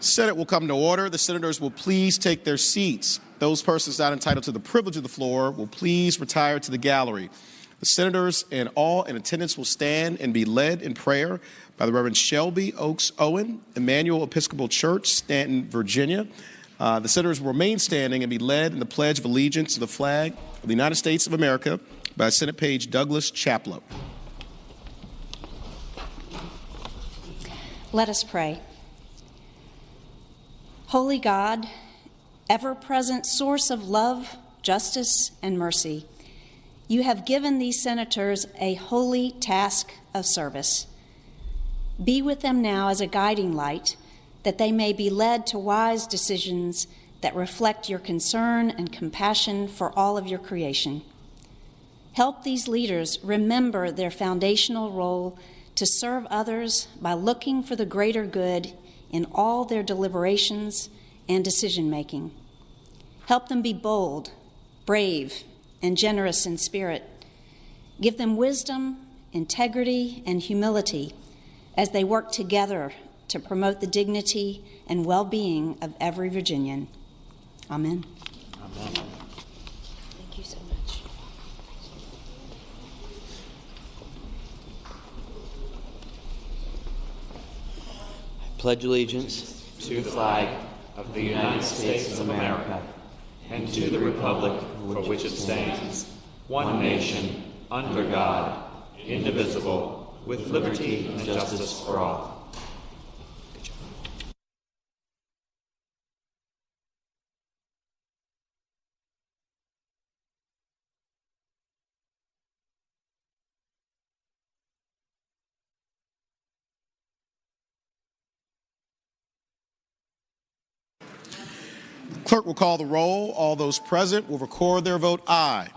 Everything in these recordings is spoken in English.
Senate will come to order. The senators will please take their seats. Those persons not entitled to the privilege of the floor will please retire to the gallery. The senators and all in attendance will stand and be led in prayer by the Reverend Shelby Oaks Owen, Emmanuel Episcopal Church, Stanton, Virginia. The senators will remain standing and be led in the Pledge of Allegiance to the flag of the United States of America by Senate Page Douglas Chaplow. Let us pray. Holy God, ever-present source of love, justice, and mercy, you have given these senators a holy task of service. Be with them now as a guiding light, that they may be led to wise decisions that reflect your concern and compassion for all of your creation. Help these leaders remember their foundational role to serve others by looking for the greater good in all their deliberations and decision-making. Help them be bold, brave, and generous in spirit. Give them wisdom, integrity, and humility as they work together to promote the dignity and well-being of every Virginian. Amen. Amen. Thank you so much. I pledge allegiance to the flag of the United States of America and to the republic for which it stands, one nation, under God, indivisible, with liberty and justice for all. Clerk will call the roll. All those present will record their vote aye.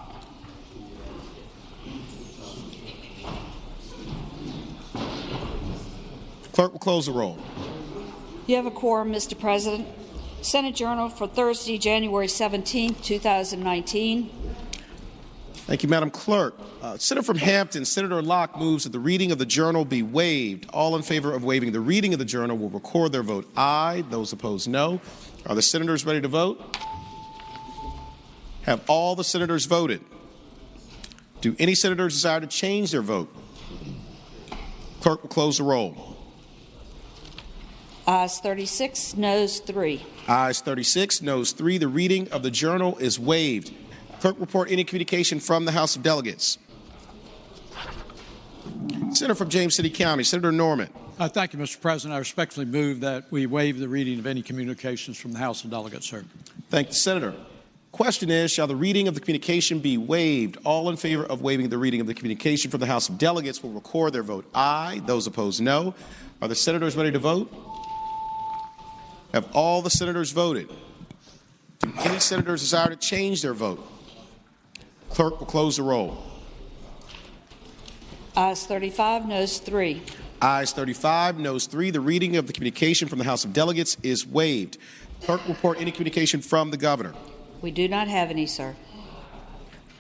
Clerk will close the roll. You have a quorum, Mr. President. Senate Journal for Thursday, January 17, 2019. Thank you, Madam Clerk. Senator from Hampton, Senator Locke moves that the reading of the journal be waived. All in favor of waiving the reading of the journal will record their vote aye. Those opposed, no. Are the senators ready to vote? Have all the senators voted? Do any senators desire to change their vote? Clerk will close the roll. Ayes 36, noes 3. Ayes 36, noes 3. The reading of the journal is waived. Clerk, report any communication from the House of Delegates. Senator from James City County, Senator Norman. Thank you, Mr. President. I respectfully move that we waive the reading of any communications from the House of Delegates, sir. Thank you, Senator. Question is, shall the reading of the communication be waived? All in favor of waiving the reading of the communication from the House of Delegates will record their vote aye. Those opposed, no. Are the senators ready to vote? Have all the senators voted? Do any senators desire to change their vote? Clerk will close the roll. Ayes 35, noes 3. Ayes 35, noes 3. The reading of the communication from the House of Delegates is waived. Clerk will report any communication from the governor. We do not have any, sir.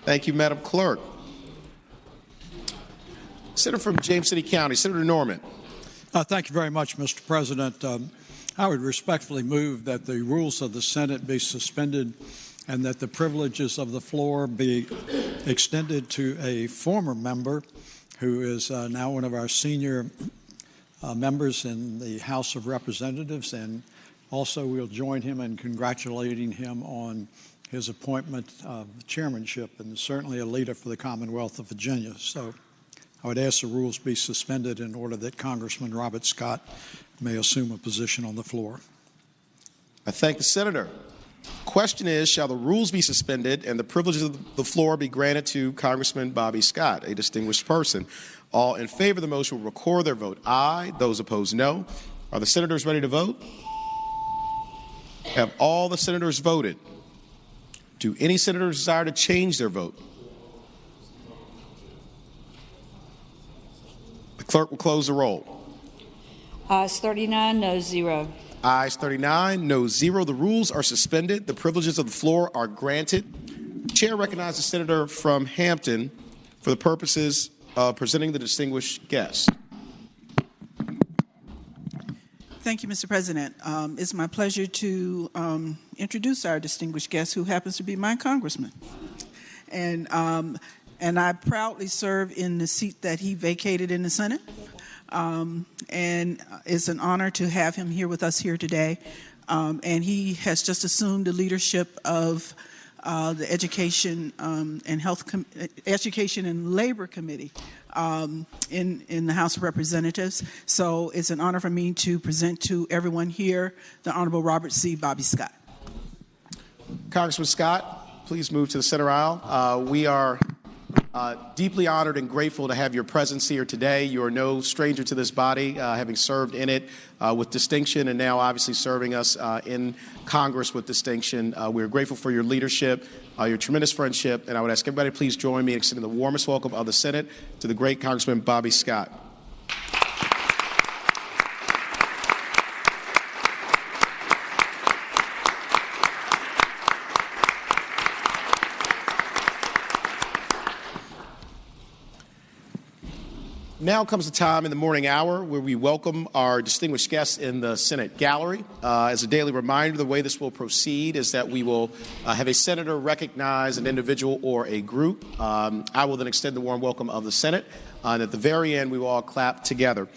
Thank you, Madam Clerk. Senator from James City County, Senator Norman. Thank you very much, Mr. President. I would respectfully move that the rules of the Senate be suspended and that the privileges of the floor be extended to a former member who is now one of our senior members in the House of Representatives, and also we'll join him in congratulating him on his appointment of chairmanship, and certainly a leader for the Commonwealth of Virginia. So I would ask the rules be suspended in order that Congressman Robert Scott may assume a position on the floor. I thank the senator. Question is, shall the rules be suspended and the privileges of the floor be granted to Congressman Bobby Scott, a distinguished person? All in favor of the motion will record their vote aye. Those opposed, no. Are the senators ready to vote? Have all the senators voted? Do any senators desire to change their vote? The clerk will close the roll. Ayes 39, noes 0. Ayes 39, noes 0. The rules are suspended. The privileges of the floor are granted. The chair recognizes the senator from Hampton for the purposes of presenting the distinguished guest. Thank you, Mr. President. It's my pleasure to introduce our distinguished guest, who happens to be my congressman. And I proudly serve in the seat that he vacated in the Senate. And it's an honor to have him here with us here today. And he has just assumed the leadership of the Education Education and Labor Committee in the House of Representatives. So it's an honor for me to present to everyone here the Honorable Robert C. Bobby Scott. Congressman Scott, please move to the center aisle. We are deeply honored and grateful to have your presence here today. You are no stranger to this body, having served in it with distinction and now obviously serving us in Congress with distinction. We are grateful for your leadership, your tremendous friendship, and I would ask everybody to please join me in extending the warmest welcome of the Senate to the great Congressman Bobby Scott. Now comes the time in the morning hour where we welcome our distinguished guests in the Senate gallery. As a daily reminder, the way this will proceed is that we will have a senator recognize an individual or a group. I will then extend the warm welcome of the Senate, and at the very end, we will all clap together.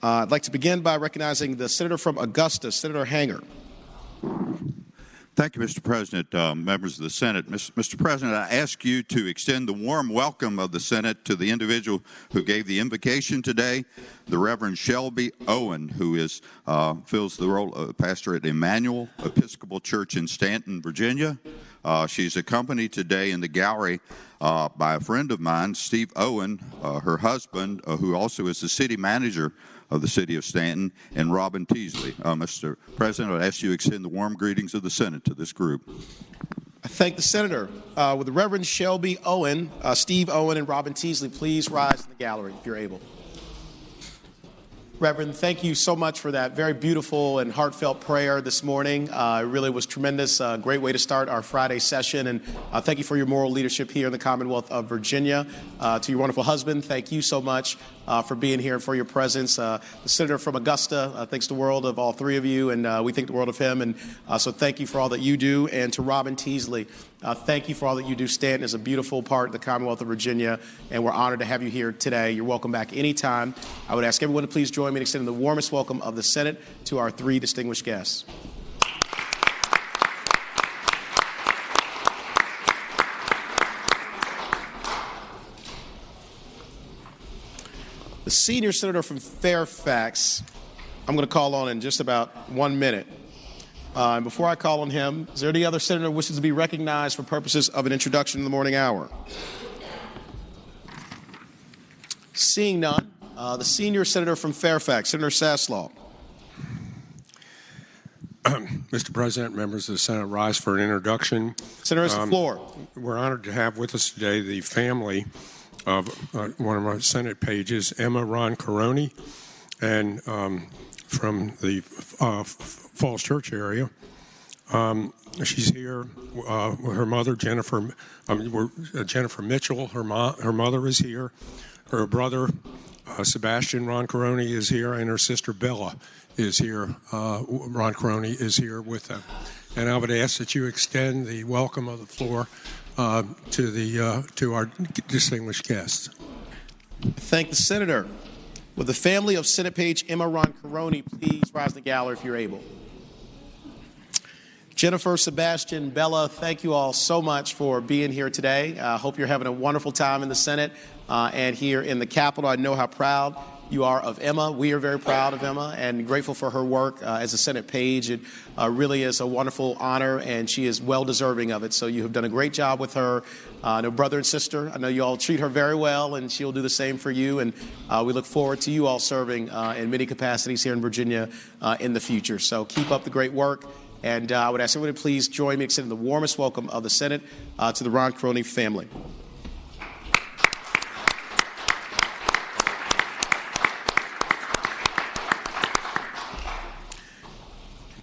I'd like to begin by recognizing the senator from Augusta, Senator Hanger. Thank you, Mr. President, members of the Senate. Mr. President, I ask you to extend the warm welcome of the Senate to the individual who gave the invocation today, the Reverend Shelby Owen, who fills the role of pastor at Emmanuel Episcopal Church in Stanton, Virginia. She's accompanied today in the gallery by a friend of mine, Steve Owen, her husband, who also is the city manager of the city of Stanton, and Robin Teasley. Mr. President, I would ask you to extend the warm greetings of the Senate to this group. I thank the senator. With the Reverend Shelby Owen, Steve Owen, and Robin Teasley, please rise in the gallery if you're able. Reverend, thank you so much for that very beautiful and heartfelt prayer this morning. It really was tremendous, great way to start our Friday session. And thank you for your moral leadership here in the Commonwealth of Virginia. To your wonderful husband, thank you so much for being here and for your presence. The senator from Augusta thinks the world of all three of you, and we think the world of him. And so thank you for all that you do. And to Robin Teasley, thank you for all that you do. Stanton is a beautiful part of the Commonwealth of Virginia, and we're honored to have you here today. You're welcome back anytime. I would ask everyone to please join me in extending the warmest welcome of the Senate to our three distinguished guests. The senior senator from Fairfax, I'm going to call on in just about 1 minute. And before I call on him, is there any other senator who wishes to be recognized for purposes of an introduction in the morning hour? Seeing none, the senior senator from Fairfax, Senator Saslaw. Mr. President, members of the Senate, rise for an introduction. Senator, has the floor. We're honored to have with us today the family of one of our Senate pages, Emma Roncaroni, and from the Falls Church area. She's here. Her mother, Jennifer Mitchell, her mother is here. Her brother, Sebastian Roncaroni, is here, and her sister Bella is here. Roncaroni is here with them. And I would ask that you extend the welcome of the floor to our distinguished guests. Thank the senator. Will the family of Senate page Emma Roncaroni please rise in the gallery if you're able? Jennifer, Sebastian, Bella, thank you all so much for being here today. I hope you're having a wonderful time in the Senate and here in the Capitol. I know how proud you are of Emma. We are very proud of Emma and grateful for her work as a Senate page. It really is a wonderful honor, and she is well deserving of it. So you have done a great job with her. No brother and sister. I know you all treat her very well, and she'll do the same for you. And we look forward to you all serving in many capacities here in Virginia in the future. So keep up the great work. And I would ask everyone to please join me in extending the warmest welcome of the Senate to the Roncaroni family.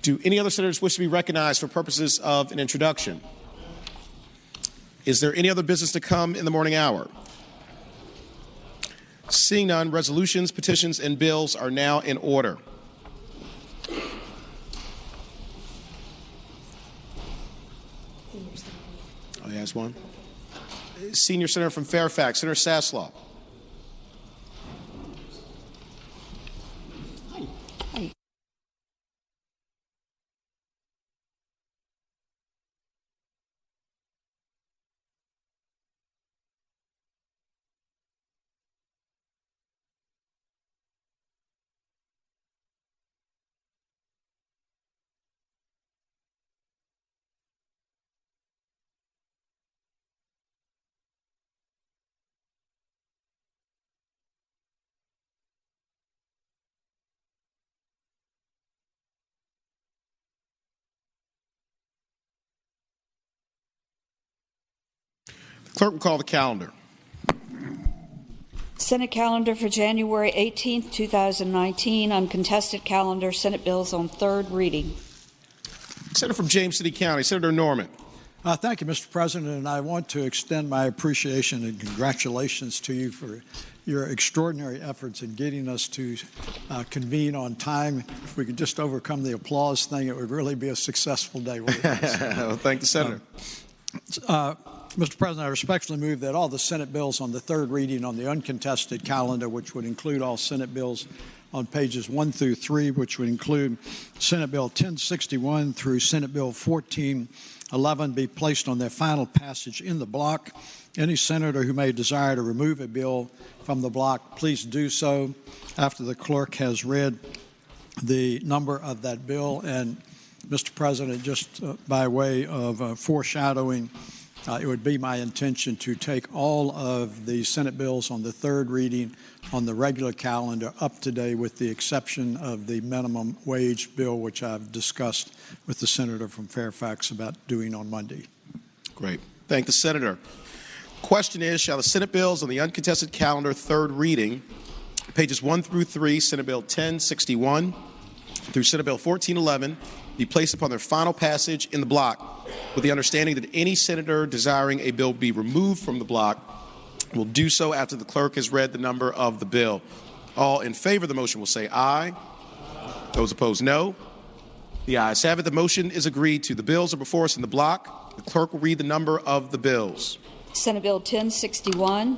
Do any other senators wish to be recognized for purposes of an introduction? Is there any other business to come in the morning hour? Seeing none, resolutions, petitions, and bills are now in order. Oh, he has one. Senior Senator from Fairfax, Senator Saslaw. Clerk will call the calendar. Senate calendar for January 18th, 2019, uncontested calendar, Senate bills on third reading. Senator from James City County, Senator Norman. Thank you, Mr. President, and I want to extend my appreciation and congratulations to you for your extraordinary efforts in getting us to convene on time. If we could just overcome the applause thing, it would really be a successful day. Well, thank the Senator. Mr. President, I respectfully move that all the Senate bills on the third reading on the uncontested calendar, which would include all Senate bills on pages 1 through 3, which would include Senate Bill 1061 through Senate Bill 1411, be placed on their final passage in the block. Any senator who may desire to remove a bill from the block, please do so after the clerk has read the number of that bill. And, Mr. President, just by way of foreshadowing, it would be my intention to take all of the Senate bills on the third reading on the regular calendar up today, with the exception of the minimum wage bill, which I've discussed with the senator from Fairfax about doing on Monday. Great. Thank the Senator. Question is, shall the Senate bills on the uncontested calendar third reading, pages 1 through 3, Senate Bill 1061 through Senate Bill 1411, be placed upon their final passage in the block, with the understanding that any senator desiring a bill be removed from the block will do so after the clerk has read the number of the bill. All in favor of the motion will say aye. Those opposed, no. The ayes have it. The motion is agreed to. The bills are before us in the block. The clerk will read the number of the bills. Senate Bill 1061,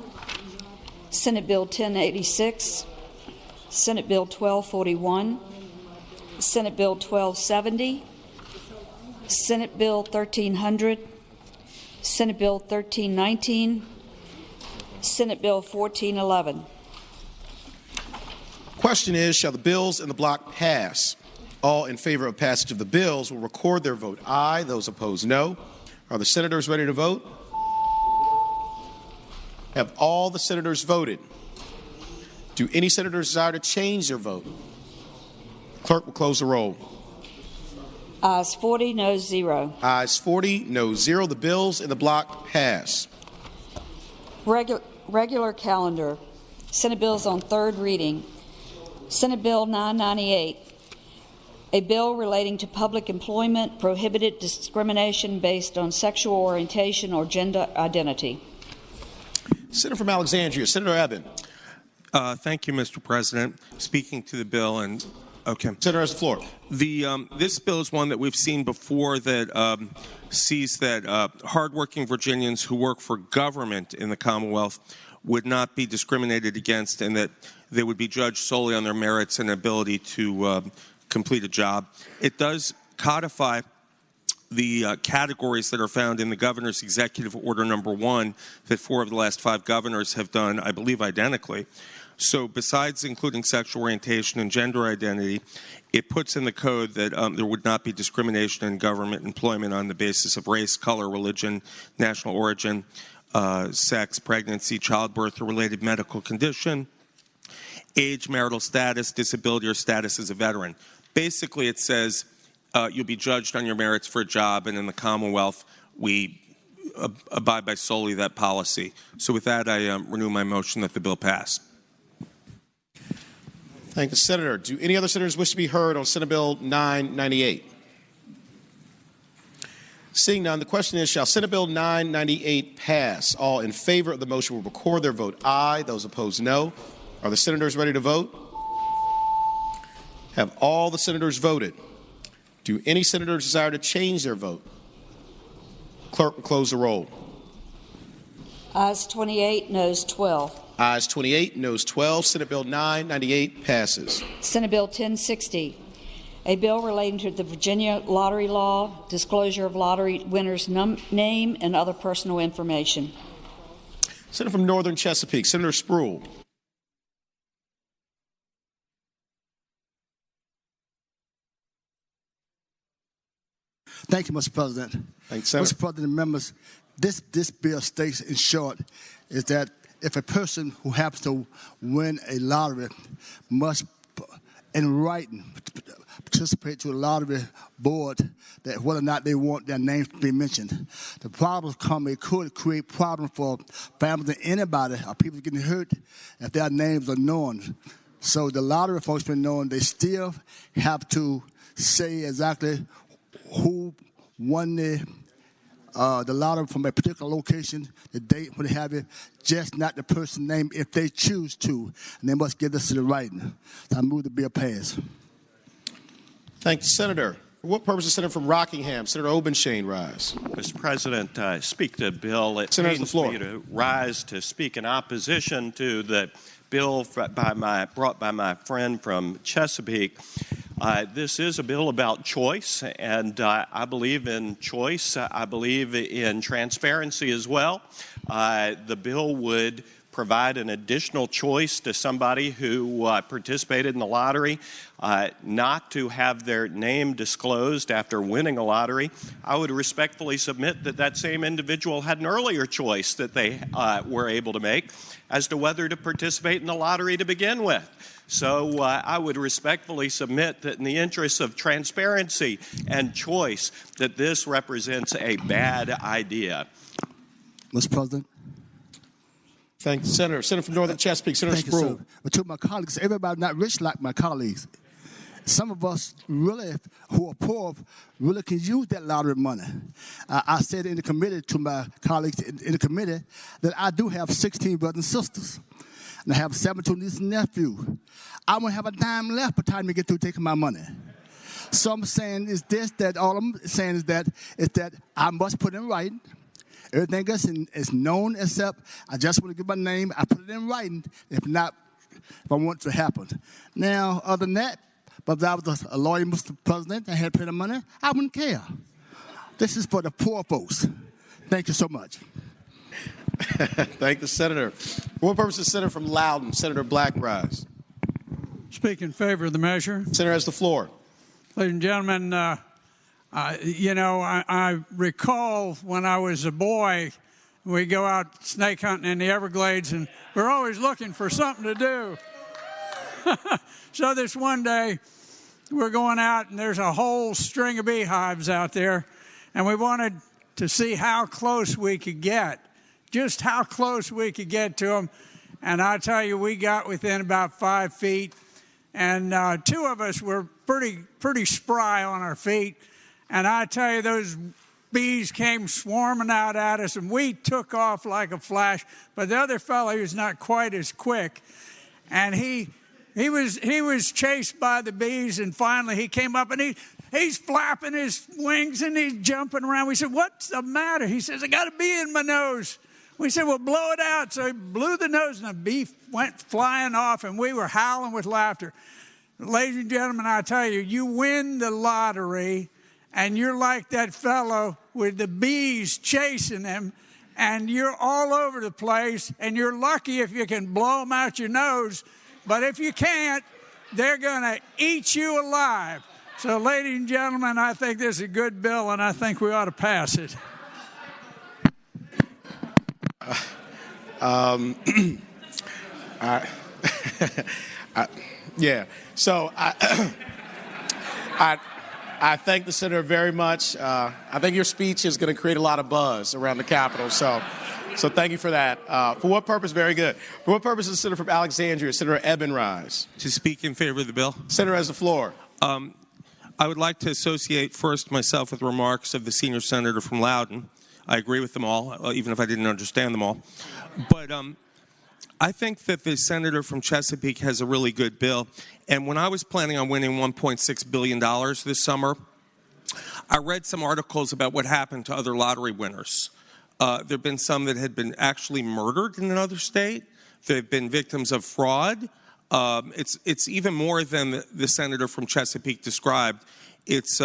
Senate Bill 1086, Senate Bill 1241, Senate Bill 1270, Senate Bill 1300, Senate Bill 1319, Senate Bill 1411. Question is, shall the bills in the block pass? All in favor of passage of the bills will record their vote aye. Those opposed, no. Are the senators ready to vote? Have all the senators voted? Do any senators desire to change their vote? Clerk will close the roll. Ayes 40, noes 0. Ayes 40, noes 0. The bills in the block pass. Regular calendar. Senate bills on third reading. Senate Bill 998, a bill relating to public employment, prohibited discrimination based on sexual orientation or gender identity. Senator from Alexandria, Senator Eben. Thank you, Mr. President. Speaking to the bill, and okay. Senator has the floor. This bill is one that we've seen before that sees that hardworking Virginians who work for government in the Commonwealth would not be discriminated against, and that they would be judged solely on their merits and ability to complete a job. It does codify the categories that are found in the governor's executive order number 1 that 4 of the last 5 governors have done, I believe, identically. So besides including sexual orientation and gender identity, it puts in the code that there would not be discrimination in government employment on the basis of race, color, religion, national origin, sex, pregnancy, childbirth, or related medical condition, age, marital status, disability, or status as a veteran. Basically, it says you'll be judged on your merits for a job, and in the Commonwealth, we abide by solely that policy. So with that, I renew my motion that the bill pass. Thank the Senator. Do any other senators wish to be heard on Senate Bill 998? Seeing none, the question is, shall Senate Bill 998 pass? All in favor of the motion will record their vote aye. Those opposed, no. Are the senators ready to vote? Have all the senators voted? Do any senators desire to change their vote? Clerk will close the roll. Ayes 28, noes 12. Ayes 28, noes 12. Senate Bill 998 passes. Senate Bill 1060, a bill relating to the Virginia lottery law, disclosure of lottery winners' name and other personal information. Senator from Northern Chesapeake, Senator Spruill. Thank you, Mr. President. Thanks, Senator. Mr. President, members, this bill states, in short, is that if a person who happens to win a lottery must, in writing, participate to a lottery board, that whether or not they want their names to be mentioned. The problems it could create problems for families and anybody or people getting hurt if their names are known. So the lottery folks been known, they still have to say exactly who won the lottery from a particular location, the date, what have you, just not the person's name if they choose to. And they must give this to the writing. So I move the bill pass. Thank you, Senator. For what purpose is Senator from Rockingham, Senator Obenshain, rise? Mr. President, I speak to the bill. It Senator, pains the floor. me to rise to speak in opposition to the bill brought by my friend from Chesapeake. This is a bill about choice, and I believe in choice. I believe in transparency as well. The bill would provide an additional choice to somebody who participated in the lottery, not to have their name disclosed after winning a lottery. I would respectfully submit that that same individual had an earlier choice that they were able to make as to whether to participate in the lottery to begin with. So I would respectfully submit that in the interests of transparency and choice, that this represents a bad idea. Mr. President. Thank you, Senator. Senator from Northern Chesapeake, Senator Spruill. But to my colleagues, everybody not rich like my colleagues. Some of us really, who are poor, really can use that lottery money. I said in the committee to my colleagues in the committee that I do have 16 brothers and sisters. And I have 17 nieces and nephews. I won't have a dime left by the time you get through taking my money. So I'm saying is this, that all I'm saying is that I must put in writing. Everything else is known except I just want to give my name. I put it in writing. If not, if I want it to happen. Now, other than that, but if I was a lawyer, Mr. President, and had to pay the money, I wouldn't care. This is for the poor folks. Thank you so much. Thank the Senator. For what purpose is Senator from Loudoun, Senator Black, rise? Speak in favor of the measure. Senator has the floor. Ladies and gentlemen, I recall when I was a boy, we go out snake hunting in the Everglades, and we're always looking for something to do. So this one day, we're going out, and there's a whole string of beehives out there, and we wanted to see how close we could get, just how close we could get to them. And I tell you, we got within about 5 feet, and two of us were pretty spry on our feet. And I tell you, those bees came swarming out at us, and we took off like a flash. But the other fellow, he was not quite as quick, and he was chased by the bees. And finally, he came up, and he's flapping his wings and he's jumping around. We said, "What's the matter?" He says, "I got a bee in my nose." We said, "Well, blow it out." So he blew the nose, and the bee went flying off, and we were howling with laughter. Ladies and gentlemen, I tell you, you win the lottery, and you're like that fellow with the bees chasing him, and you're all over the place, and you're lucky if you can blow them out your nose. But if you can't, they're going to eat you alive. So, ladies and gentlemen, I think this is a good bill, and I think we ought to pass it. Yeah. So I thank the Senator very much. I think your speech is going to create a lot of buzz around the Capitol. So thank you for that. For what purpose? Very good. For what purpose is the Senator from Alexandria, Senator Eben, rise? To speak in favor of the bill. Senator has the floor. I would like to associate first myself with remarks of the senior senator from Loudoun. I agree with them all, even if I didn't understand them all. But I think that the senator from Chesapeake has a really good bill. And when I was planning on winning $1.6 billion this summer, I read some articles about what happened to other lottery winners. There have been some that had been actually murdered in another state. They've been victims of fraud. It's even more than the senator from Chesapeake described. It's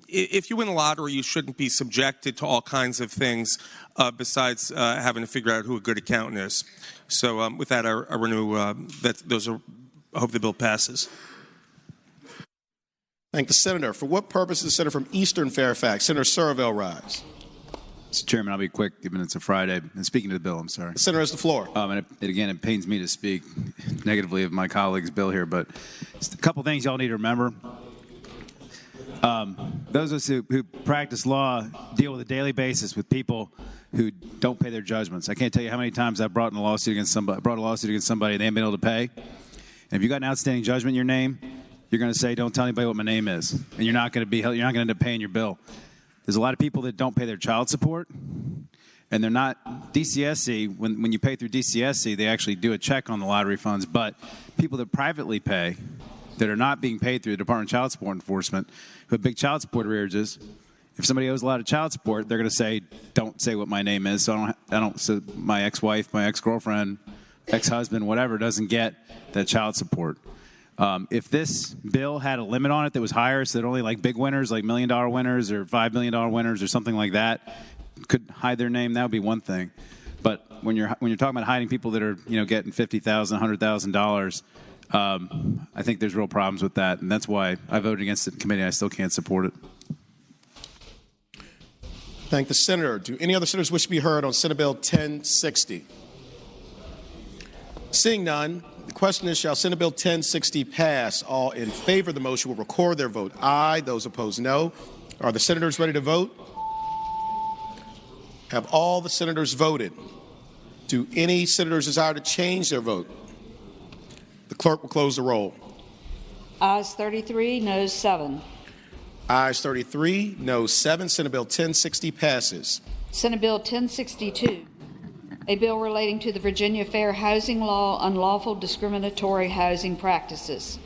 if you win a lottery, you shouldn't be subjected to all kinds of things besides having to figure out who a good accountant is. So with that, I renew that. I hope the bill passes. Thank the senator. For what purpose is the senator from Eastern Fairfax? Senator Surville rise. Mr. Chairman, I'll be quick, given it's a Friday. And speaking to the bill, I'm sorry. The senator has the floor. And it pains me to speak negatively of my colleague's bill here, but just a couple things y'all need to remember. Those of us who practice law deal with a daily basis with people who don't pay their judgments. I can't tell you how many times I've brought a lawsuit against somebody and they haven't been able to pay. And if you got an outstanding judgment in your name, you're going to say, "Don't tell anybody what my name is," and you're not going to end up paying your bill. There's a lot of people that don't pay their child support, and they're not DCSC. When you pay through DCSC, they actually do a check on the lottery funds. But people that privately pay, that are not being paid through the Department of Child Support Enforcement, who have big child support arrearages, if somebody owes a lot of child support, they're going to say, "Don't say what my name is." So so my ex-wife, my ex-girlfriend, ex-husband, whatever, doesn't get that child support. If this bill had a limit on it that was higher, so that only like big winners, like $1 million winners or $5 million winners or something like that, could hide their name, that would be one thing. But when you're talking about hiding people that are getting $50,000, $100,000, I think there's real problems with that, and that's why I voted against it in committee. I still can't support it. Thank the senator. Do any other senators wish to be heard on Senate Bill 1060? Seeing none, the question is, shall Senate Bill 1060 pass? All in favor of the motion will record their vote aye. Those opposed, no. Are the senators ready to vote? Have all the senators voted? Do any senators desire to change their vote? The clerk will close the roll. Ayes 33, noes 7. Ayes 33, noes 7. Senate Bill 1060 passes. Senate Bill 1062, a bill relating to the Virginia Fair Housing Law, unlawful discriminatory housing practices.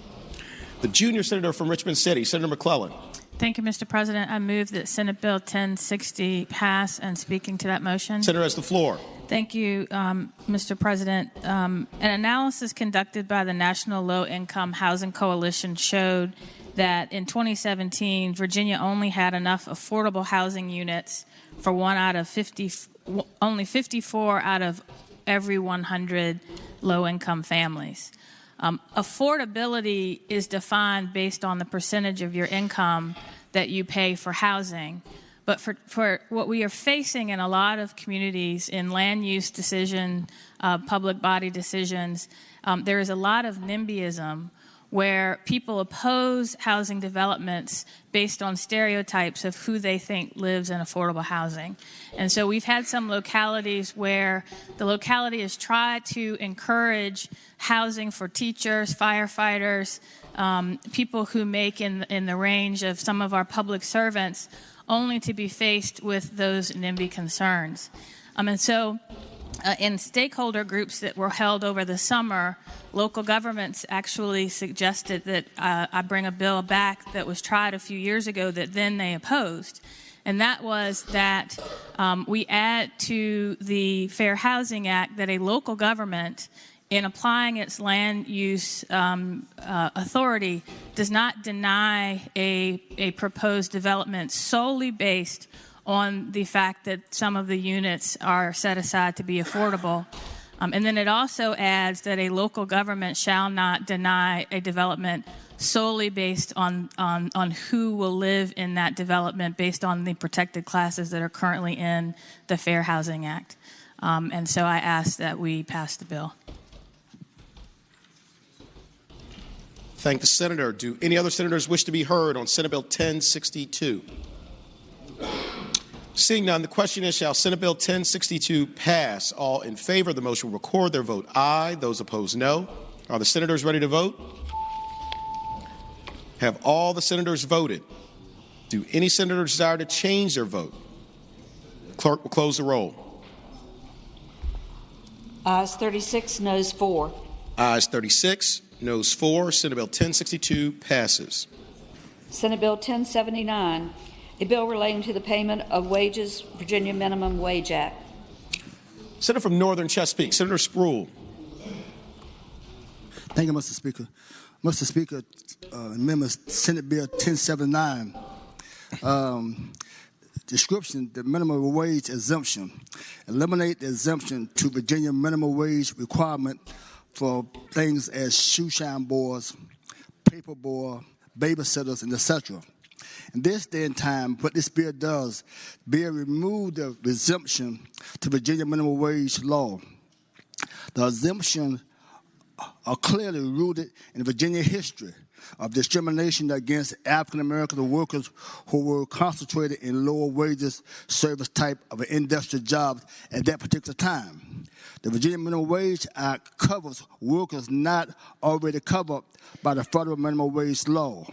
The junior senator from Richmond City, Senator McClellan. Thank you, Mr. President. I move that Senate Bill 1060 pass, and speaking to that motion. Senator has the floor. Thank you, Mr. President. An analysis conducted by the National Low Income Housing Coalition showed that in 2017, Virginia only had enough affordable housing units for only 54 out of every 100 low-income families. Affordability is defined based on the percentage of your income that you pay for housing. But for what we are facing in a lot of communities in land use decision, public body decisions, there is a lot of NIMBYism where people oppose housing developments based on stereotypes of who they think lives in affordable housing. And so we've had some localities where the locality has tried to encourage housing for teachers, firefighters, people who make in the range of some of our public servants, only to be faced with those NIMBY concerns. And so in stakeholder groups that were held over the summer, local governments actually suggested that I bring a bill back that was tried a few years ago that then they opposed. And that was that we add to the Fair Housing Act that a local government, in applying its land use authority, does not deny a proposed development solely based on the fact that some of the units are set aside to be affordable. And then it also adds that a local government shall not deny a development solely based on who will live in that development based on the protected classes that are currently in the Fair Housing Act. And so I ask that we pass the bill. Thank the senator. Do any other senators wish to be heard on Senate Bill 1062? Seeing none, the question is, shall Senate Bill 1062 pass? All in favor of the motion will record their vote aye. Those opposed, no. Are the senators ready to vote? Have all the senators voted? Do any senators desire to change their vote? The clerk will close the roll. Ayes 36, noes 4. Ayes 36, noes 4. Senate Bill 1062 passes. Senate Bill 1079, A bill relating to the payment of wages, Virginia Minimum Wage Act. Senator from Northern Chesapeake, Senator Spruill. Thank you, Mr. Speaker. Mr. Speaker, Amendment Senate Bill 1079. Description, the minimum wage exemption. Eliminate the exemption to Virginia minimum wage requirement for things as shoe shine boys, paper boy, babysitters, and etc. In this day and time, what this bill does, bill remove the exemption to Virginia minimum wage law. The exemption are clearly rooted in Virginia history of discrimination against African American workers who were concentrated in lower wages service type of industrial jobs at that particular time. The Virginia Minimum Wage Act covers workers not already covered by the federal minimum wage law.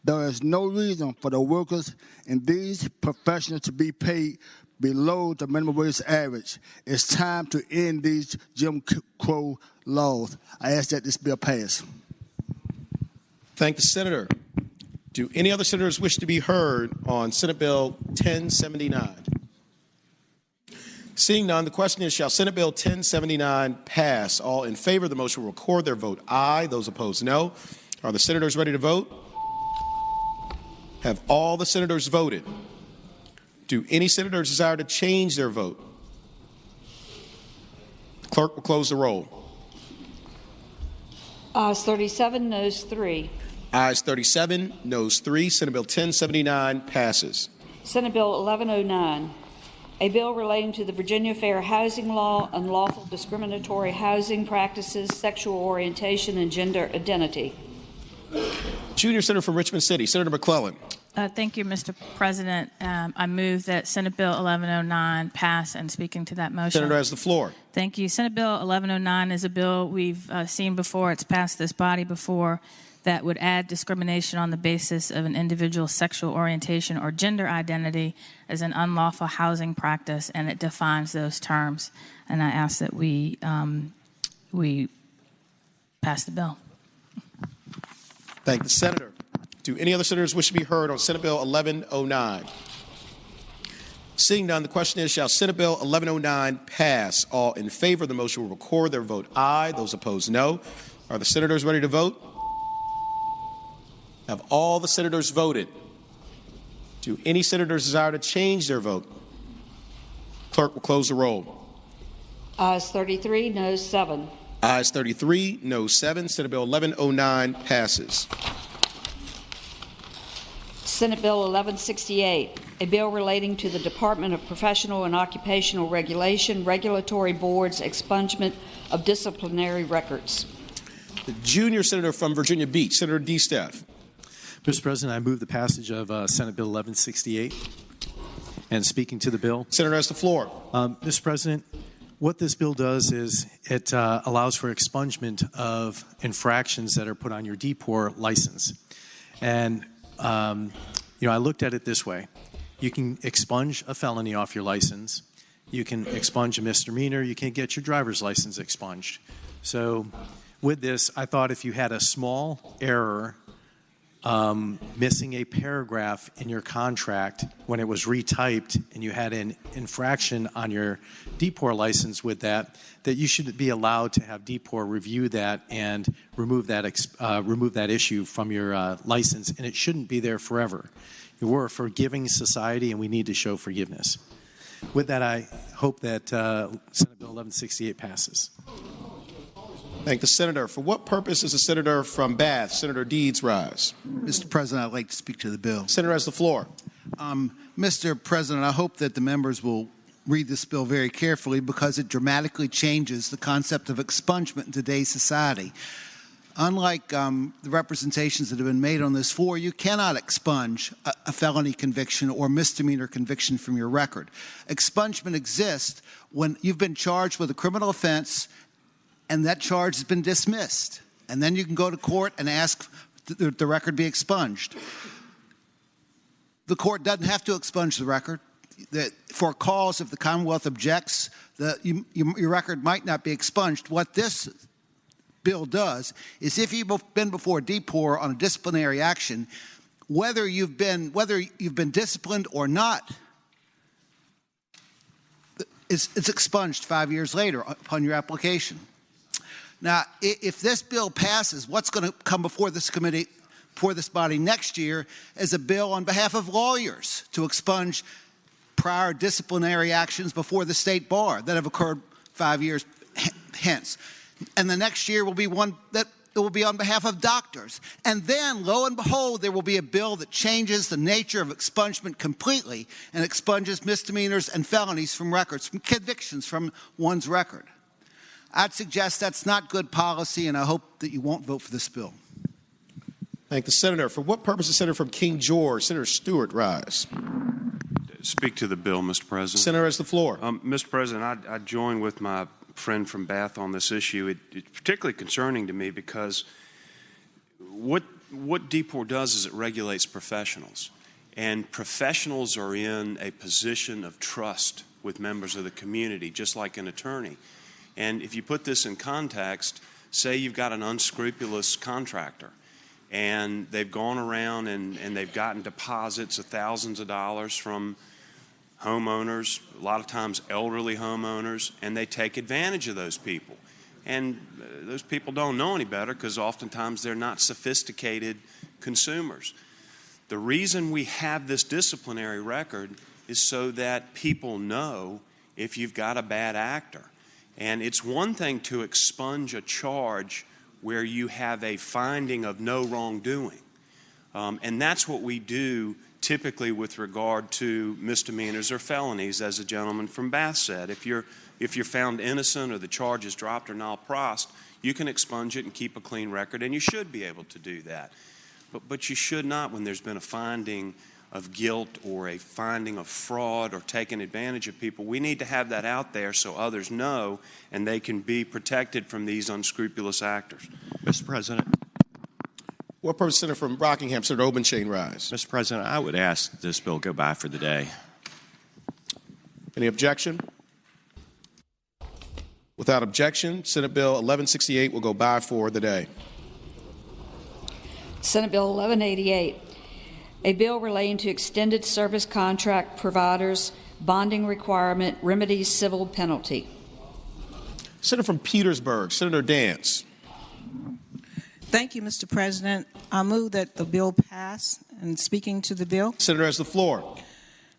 There is no reason for the workers in these professions to be paid below the minimum wage average. It's time to end these Jim Crow laws. I ask that this bill pass. Thank the Senator. Do any other senators wish to be heard on Senate Bill 1079? Seeing none, the question is, shall Senate Bill 1079 pass? All in favor of the motion will record their vote aye. Those opposed, no. Are the senators ready to vote? Have all the senators voted? Do any senators desire to change their vote? The clerk will close the roll. Ayes 37, noes 3. Ayes 37, noes 3. Senate Bill 1079 passes. Senate Bill 1109. A bill relating to the Virginia Fair Housing Law, unlawful discriminatory housing practices, sexual orientation, and gender identity. Junior Senator from Richmond City, Senator McClellan. Thank you, Mr. President. I move that Senate Bill 1109 pass, and speaking to that motion. Senator has the floor. Thank you. Senate Bill 1109 is a bill we've seen before. It's passed this body before, that would add discrimination on the basis of an individual's sexual orientation or gender identity as an unlawful housing practice, and it defines those terms. And I ask that we pass the bill. Thank the Senator. Do any other senators wish to be heard on Senate Bill 1109? Seeing none, the question is, shall Senate Bill 1109 pass? All in favor of the motion will record their vote aye. Those opposed, no. Are the senators ready to vote? Have all the senators voted? Do any senators desire to change their vote? Clerk will close the roll. Ayes 33, noes 7. Ayes 33, noes 7. Senate Bill 1109 passes. Senate Bill 1168, a bill relating to the Department of Professional and Occupational Regulation, regulatory boards, expungement of disciplinary records. The junior senator from Virginia Beach, Senator D. Steph. Mr. President, I move the passage of Senate Bill 1168. And speaking to the bill. Senator has the floor. Mr. President, what this bill does is it allows for expungement of infractions that are put on your DPOR license. And, I looked at it this way. You can expunge a felony off your license. You can expunge a misdemeanor. You can get your driver's license expunged. So with this, I thought if you had a small error missing a paragraph in your contract when it was retyped and you had an infraction on your DPOR license with that you should be allowed to have DPOR review that and remove that issue from your license, and it shouldn't be there forever. We're a forgiving society, and we need to show forgiveness. With that, I hope that Senate Bill 1168 passes. Thank the senator. For what purpose does the senator from Bath, Senator Deeds, rise? Mr. President, I'd like to speak to the bill. Senator has the floor. Mr. President, I hope that the members will read this bill very carefully because it dramatically changes the concept of expungement in today's society. Unlike the representations that have been made on this floor, you cannot expunge a felony conviction or misdemeanor conviction from your record. Expungement exists when you've been charged with a criminal offense and that charge has been dismissed. And then you can go to court and ask that the record be expunged. The court doesn't have to expunge the record. For a cause, if the Commonwealth objects, your record might not be expunged. What this bill does is if you've been before DPOR on a disciplinary action, whether you've been disciplined or not, it's expunged 5 years later upon your application. Now, if this bill passes, what's going to come before this committee, before this body next year, is a bill on behalf of lawyers to expunge prior disciplinary actions before the state bar that have occurred 5 years hence. And the next year will be one that it will be on behalf of doctors. And then, lo and behold, there will be a bill that changes the nature of expungement completely and expunges misdemeanors and felonies from records, from convictions from one's record. I'd suggest that's not good policy, and I hope that you won't vote for this bill. Thank the senator. For what purpose does Senator from King George, Senator Stewart, rise? Speak to the bill, Mr. President. Senator has the floor. Mr. President, I join with my friend from Bath on this issue. It's particularly concerning to me because what DPOR does is it regulates professionals. And professionals are in a position of trust with members of the community, just like an attorney. And if you put this in context, say you've got an unscrupulous contractor and they've gone around and they've gotten deposits of thousands of dollars from homeowners, a lot of times elderly homeowners, and they take advantage of those people. And those people don't know any better because oftentimes they're not sophisticated consumers. The reason we have this disciplinary record is so that people know if you've got a bad actor. And it's one thing to expunge a charge where you have a finding of no wrongdoing. And that's what we do typically with regard to misdemeanors or felonies, as the gentleman from Bath said. If you're found innocent or the charge is dropped or nil pros, you can expunge it and keep a clean record, and you should be able to do that. But you should not when there's been a finding of guilt or a finding of fraud or taking advantage of people. We need to have that out there so others know and they can be protected from these unscrupulous actors. Mr. President. What purpose, Senator from Rockingham, Senator Obenchain, rise? Mr. President, I would ask that this bill go by for the day. Any objection? Without objection, Senate Bill 1168 will go by for the day. Senate Bill 1188, a bill relating to extended service contract providers, bonding requirement, remedies, civil penalty. Senator from Petersburg, Senator Dance. Thank you, Mr. President. I move that the bill pass. And speaking to the bill, Senator has the floor.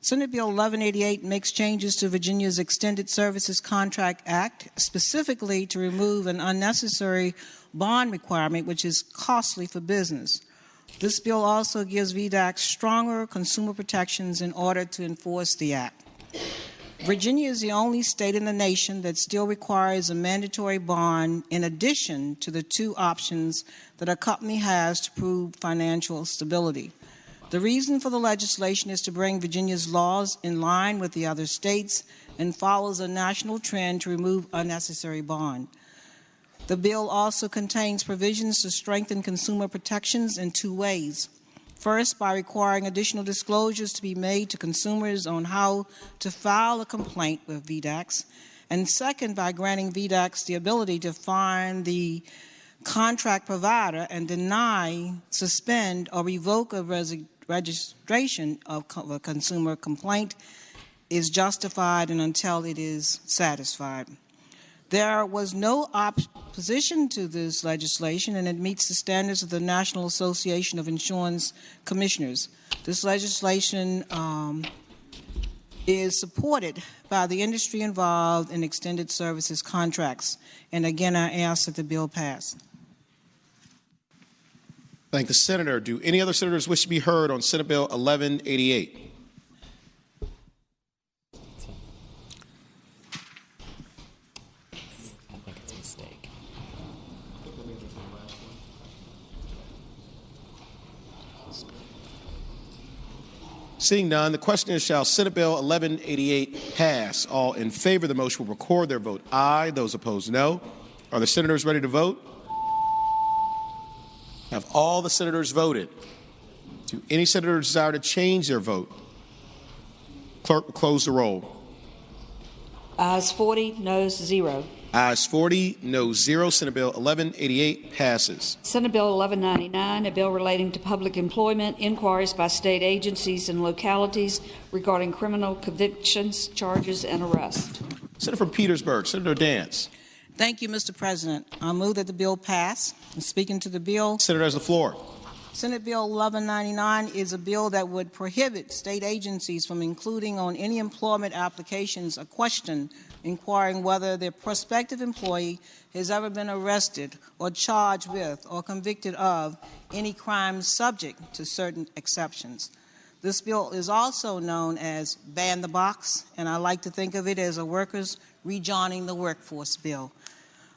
Senate Bill 1188 makes changes to Virginia's Extended Services Contract Act, specifically to remove an unnecessary bond requirement, which is costly for business. This bill also gives VDAC stronger consumer protections in order to enforce the act. Virginia is the only state in the nation that still requires a mandatory bond in addition to the two options that a company has to prove financial stability. The reason for the legislation is to bring Virginia's laws in line with the other states and follows a national trend to remove unnecessary bond. The bill also contains provisions to strengthen consumer protections in two ways. First, by requiring additional disclosures to be made to consumers on how to file a complaint with VDACs, and second, by granting VDACs the ability to fine the contract provider and deny, suspend, or revoke a registration of a consumer complaint is justified and until it is satisfied. There was no opposition to this legislation, and it meets the standards of the National Association of Insurance Commissioners. This legislation is supported by the industry involved in extended services contracts. And again, I ask that the bill pass. Thank the senator. Do any other senators wish to be heard on Senate Bill 1188? Seeing none, the question is, shall Senate Bill 1188 pass? All in favor of the motion will record their vote aye. Those opposed, no. Are the senators ready to vote? Have all the senators voted? Do any senators desire to change their vote? Clerk will close the roll. Ayes 40, noes 0. Ayes 40, no 0. Senate Bill 1188 passes. Senate Bill 1199, a bill relating to public employment, inquiries by state agencies and localities regarding criminal convictions, charges, and arrest. Senator from Petersburg, Senator Dance. Thank you, Mr. President. I move that the bill pass. And speaking to the bill, Senator has the floor. Senate Bill 1199 is a bill that would prohibit state agencies from including on any employment applications a question inquiring whether their prospective employee has ever been arrested or charged with or convicted of any crime subject to certain exceptions. This bill is also known as Ban the Box, and I like to think of it as a workers rejoining the workforce bill.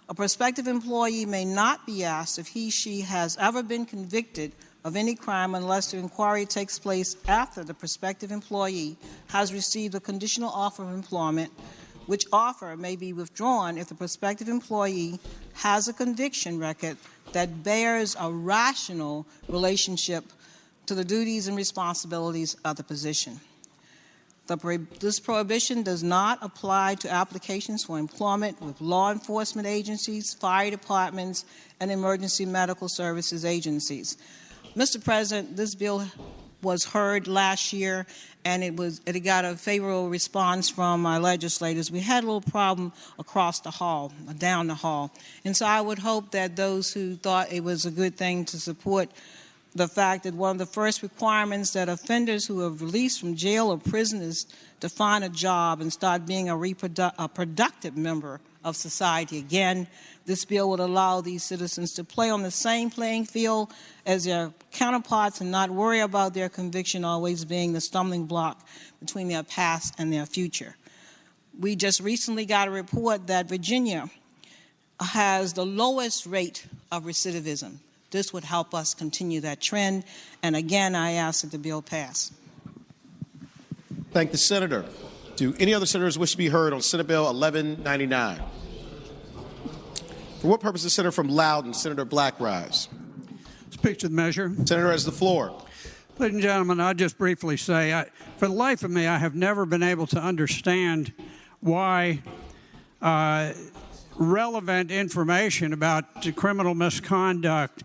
A prospective employee may not be asked if he/she has ever been convicted of any crime unless the inquiry takes place after the prospective employee has received a conditional offer of employment, which offer may be withdrawn if the prospective employee has a conviction record that bears a rational relationship to the duties and responsibilities of the position. This prohibition does not apply to applications for employment with law enforcement agencies, fire departments, and emergency medical services agencies. Mr. President, this bill was heard last year, and it got a favorable response from our legislators. We had a little problem across the hall, down the hall, and so I would hope that those who thought it was a good thing to support the fact that one of the first requirements that offenders who are released from jail or prison is to find a job and start being a productive member of society. Again, this bill would allow these citizens to play on the same playing field as their counterparts and not worry about their conviction always being the stumbling block between their past and their future. We just recently got a report that Virginia has the lowest rate of recidivism. This would help us continue that trend. And again, I ask that the bill pass. Thank the senator. Do any other senators wish to be heard on Senate Bill 1199? For what purpose does Senator from Loudoun, Senator Black, rise? Speak to the measure. Senator has the floor. Ladies and gentlemen, I'll just briefly say, for the life of me, I have never been able to understand why relevant information about criminal misconduct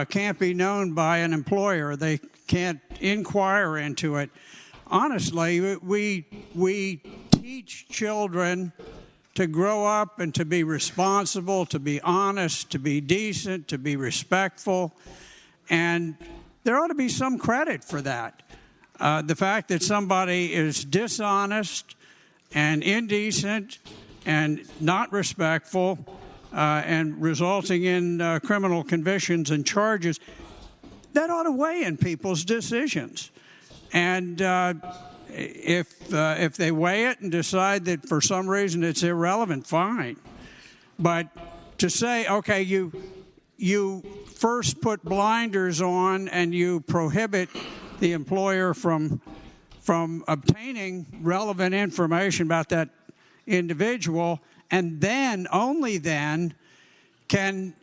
can't be known by an employer. They can't inquire into it. Honestly, we teach children to grow up and to be responsible, to be honest, to be decent, to be respectful, and there ought to be some credit for that. The fact that somebody is dishonest and indecent and not respectful and resulting in criminal convictions and charges, that ought to weigh in people's decisions. And if they weigh it and decide that for some reason it's irrelevant, fine. But to say, okay, you first put blinders on and you prohibit the employer from obtaining relevant information about that individual, and then, only then, can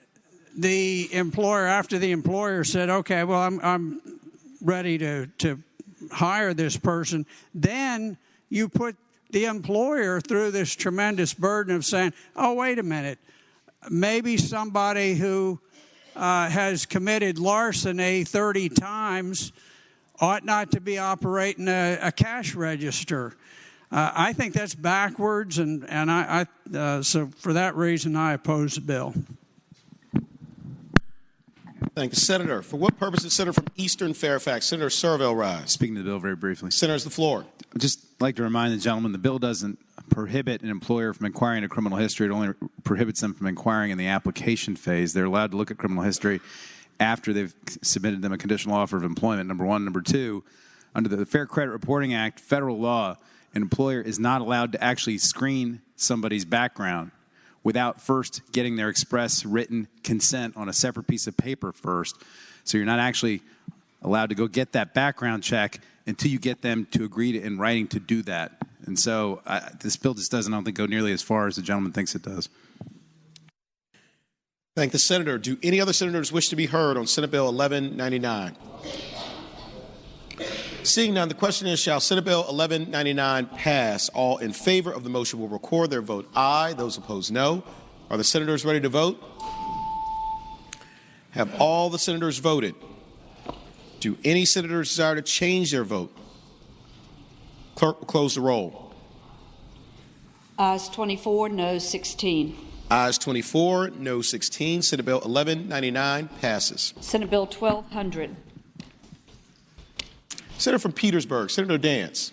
the employer, after the employer said, okay, well, I'm ready to hire this person, then you put the employer through this tremendous burden of saying, oh, wait a minute, maybe somebody who has committed larceny 30 times ought not to be operating a cash register. I think that's backwards, and so for that reason, I oppose the bill. Thank the senator. For what purpose does Senator from Eastern Fairfax, Senator Serville, rise? Speaking to the bill very briefly. Senator has the floor. I'd just like to remind the gentleman the bill doesn't prohibit an employer from inquiring into criminal history. It only prohibits them from inquiring in the application phase. They're allowed to look at criminal history after they've submitted them a conditional offer of employment, number one. Number two, under the Fair Credit Reporting Act, federal law, an employer is not allowed to actually screen somebody's background without first getting their express written consent on a separate piece of paper first. So you're not actually allowed to go get that background check until you get them to agree to, in writing to do that. And so this bill just doesn't, I don't think, go nearly as far as the gentleman thinks it does. Thank the senator. Do any other senators wish to be heard on Senate Bill 1199? Seeing none, the question is, shall Senate Bill 1199 pass? All in favor of the motion will record their vote aye. Those opposed, no. Are the senators ready to vote? Have all the senators voted? Do any senators desire to change their vote? Clerk will close the roll. Ayes 24, noes 16. Ayes 24, no 16. Senate Bill 1199 passes. Senate Bill 1200. Senator from Petersburg, Senator Dance.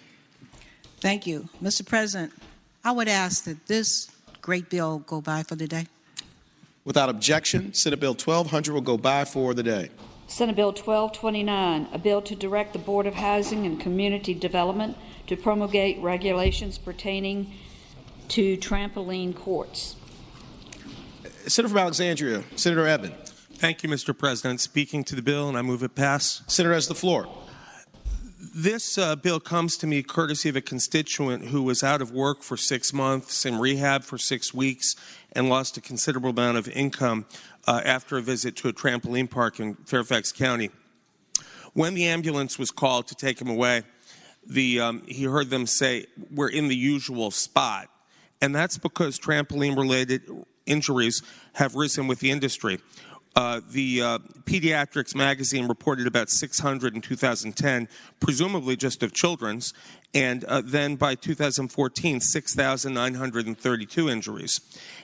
Thank you. Mr. President, I would ask that this great bill go by for the day. Without objection, Senate Bill 1200 will go by for the day. Senate Bill 1229, a bill to direct the Board of Housing and Community Development to promulgate regulations pertaining to trampoline courts. Senator from Alexandria, Senator Evan. Thank you, Mr. President. Speaking to the bill, and I move it pass. Senator has the floor. This bill comes to me courtesy of a constituent who was out of work for 6 months, in rehab for 6 weeks, and lost a considerable amount of income after a visit to a trampoline park in Fairfax County. When the ambulance was called to take him away, he heard them say, "We're in the usual spot." And that's because trampoline-related injuries have risen with the industry. The Pediatrics magazine reported about 600 in 2010, presumably just of children's, and then by 2014, 6,932 injuries.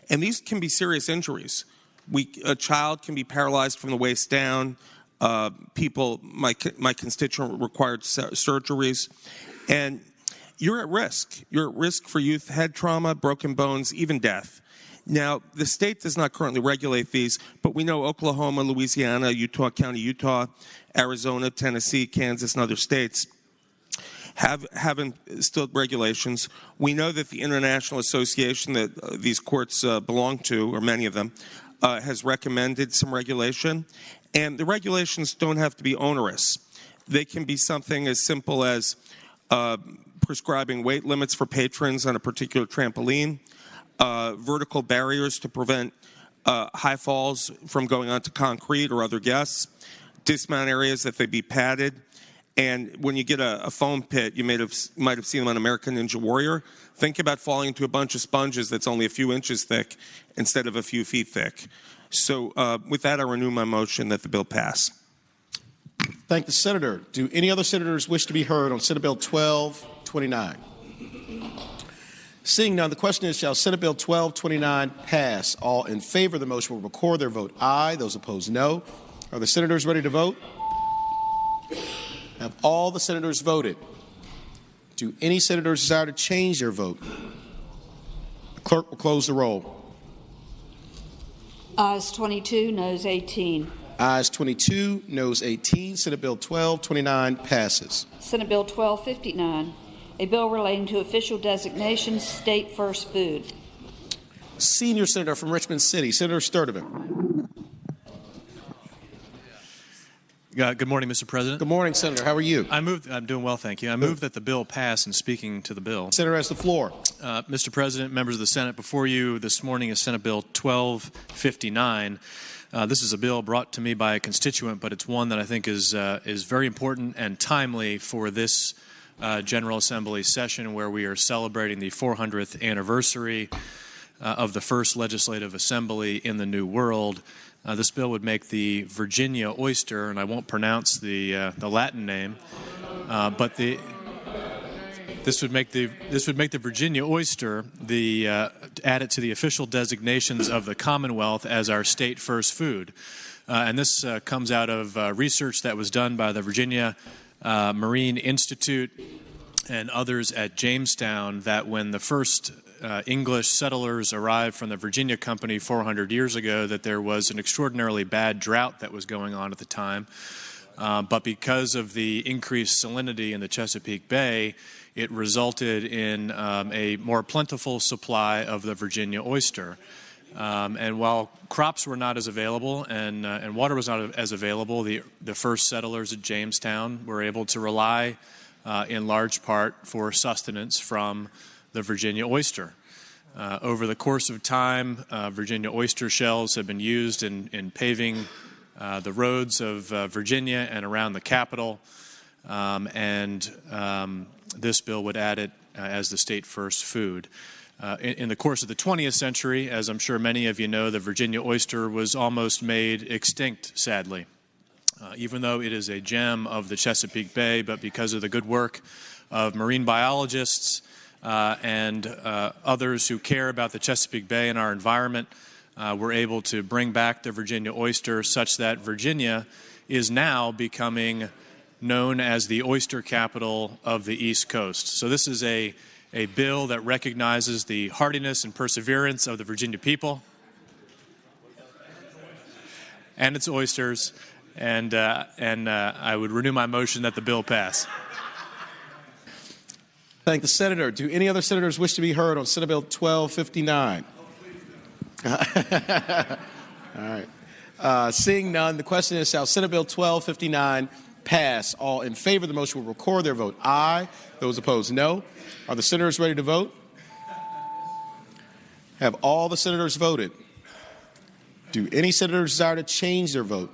And these can be serious injuries. A child can be paralyzed from the waist down. My constituent required surgeries. And you're at risk. You're at risk for youth head trauma, broken bones, even death. Now, the state does not currently regulate these, but we know Oklahoma, Louisiana, Utah County, Utah, Arizona, Tennessee, Kansas, and other states have instilled regulations. We know that the international association that these courts belong to, or many of them, has recommended some regulation. And the regulations don't have to be onerous. They can be something as simple as prescribing weight limits for patrons on a particular trampoline, vertical barriers to prevent high falls from going onto concrete or other guests, dismount areas that they be padded, and when you get a foam pit, you might have seen them on American Ninja Warrior. Think about falling into a bunch of sponges that's only a few inches thick instead of a few feet thick. So with that, I renew my motion that the bill pass. Thank the senator. Do any other senators wish to be heard on Senate Bill 1229? Seeing none, the question is, shall Senate Bill 1229 pass? All in favor of the motion will record their vote aye. Those opposed, no. Are the senators ready to vote? Have all the senators voted? Do any senators desire to change their vote? The clerk will close the roll. Ayes 22, noes 18. Ayes 22, noes 18. Senate Bill 1229 passes. Senate Bill 1259, a bill relating to official designations, state first food. Senior Senator from Richmond City, Senator Sturdivant. Good morning, Mr. President. Good morning, Senator. How are you? I'm doing well, thank you. I move that the bill pass. And speaking to the bill, Senator has the floor. Mr. President, members of the Senate, before you this morning is Senate Bill 1259. This is a bill brought to me by a constituent, but it's one that I think is very important and timely for this General Assembly session, where we are celebrating the 400th anniversary of the first legislative assembly in the New World. This bill would make the Virginia oyster, and I won't pronounce the Latin name, but this would make the Virginia oyster add it to the official designations of the Commonwealth as our state first food, and this comes out of research that was done by the Virginia Marine Institute and others at Jamestown, that when the first English settlers arrived from the Virginia Company 400 years ago, that there was an extraordinarily bad drought that was going on at the time. But because of the increased salinity in the Chesapeake Bay, it resulted in a more plentiful supply of the Virginia oyster. And while crops were not as available and water was not as available, the first settlers at Jamestown were able to rely in large part for sustenance from the Virginia oyster. Over the course of time, Virginia oyster shells have been used in paving the roads of Virginia and around the capital. and this bill would add it as the state first food. In the course of the 20th century, as I'm sure many of you know, the Virginia oyster was almost made extinct, sadly. Even though it is a gem of the Chesapeake Bay, but because of the good work of marine biologists and others who care about the Chesapeake Bay and our environment, we're able to bring back the Virginia oyster such that Virginia is now becoming known as the oyster capital of the East Coast. So this is a bill that recognizes the hardiness and perseverance of the Virginia people and its oysters, and I would renew my motion that the bill pass. Thank the senator. Do any other senators wish to be heard on Senate Bill 1259? All right. Seeing none, the question is, shall Senate Bill 1259 pass? All in favor of the motion will record their vote aye. Those opposed, no. Are the senators ready to vote? Have all the senators voted? Do any senators desire to change their vote?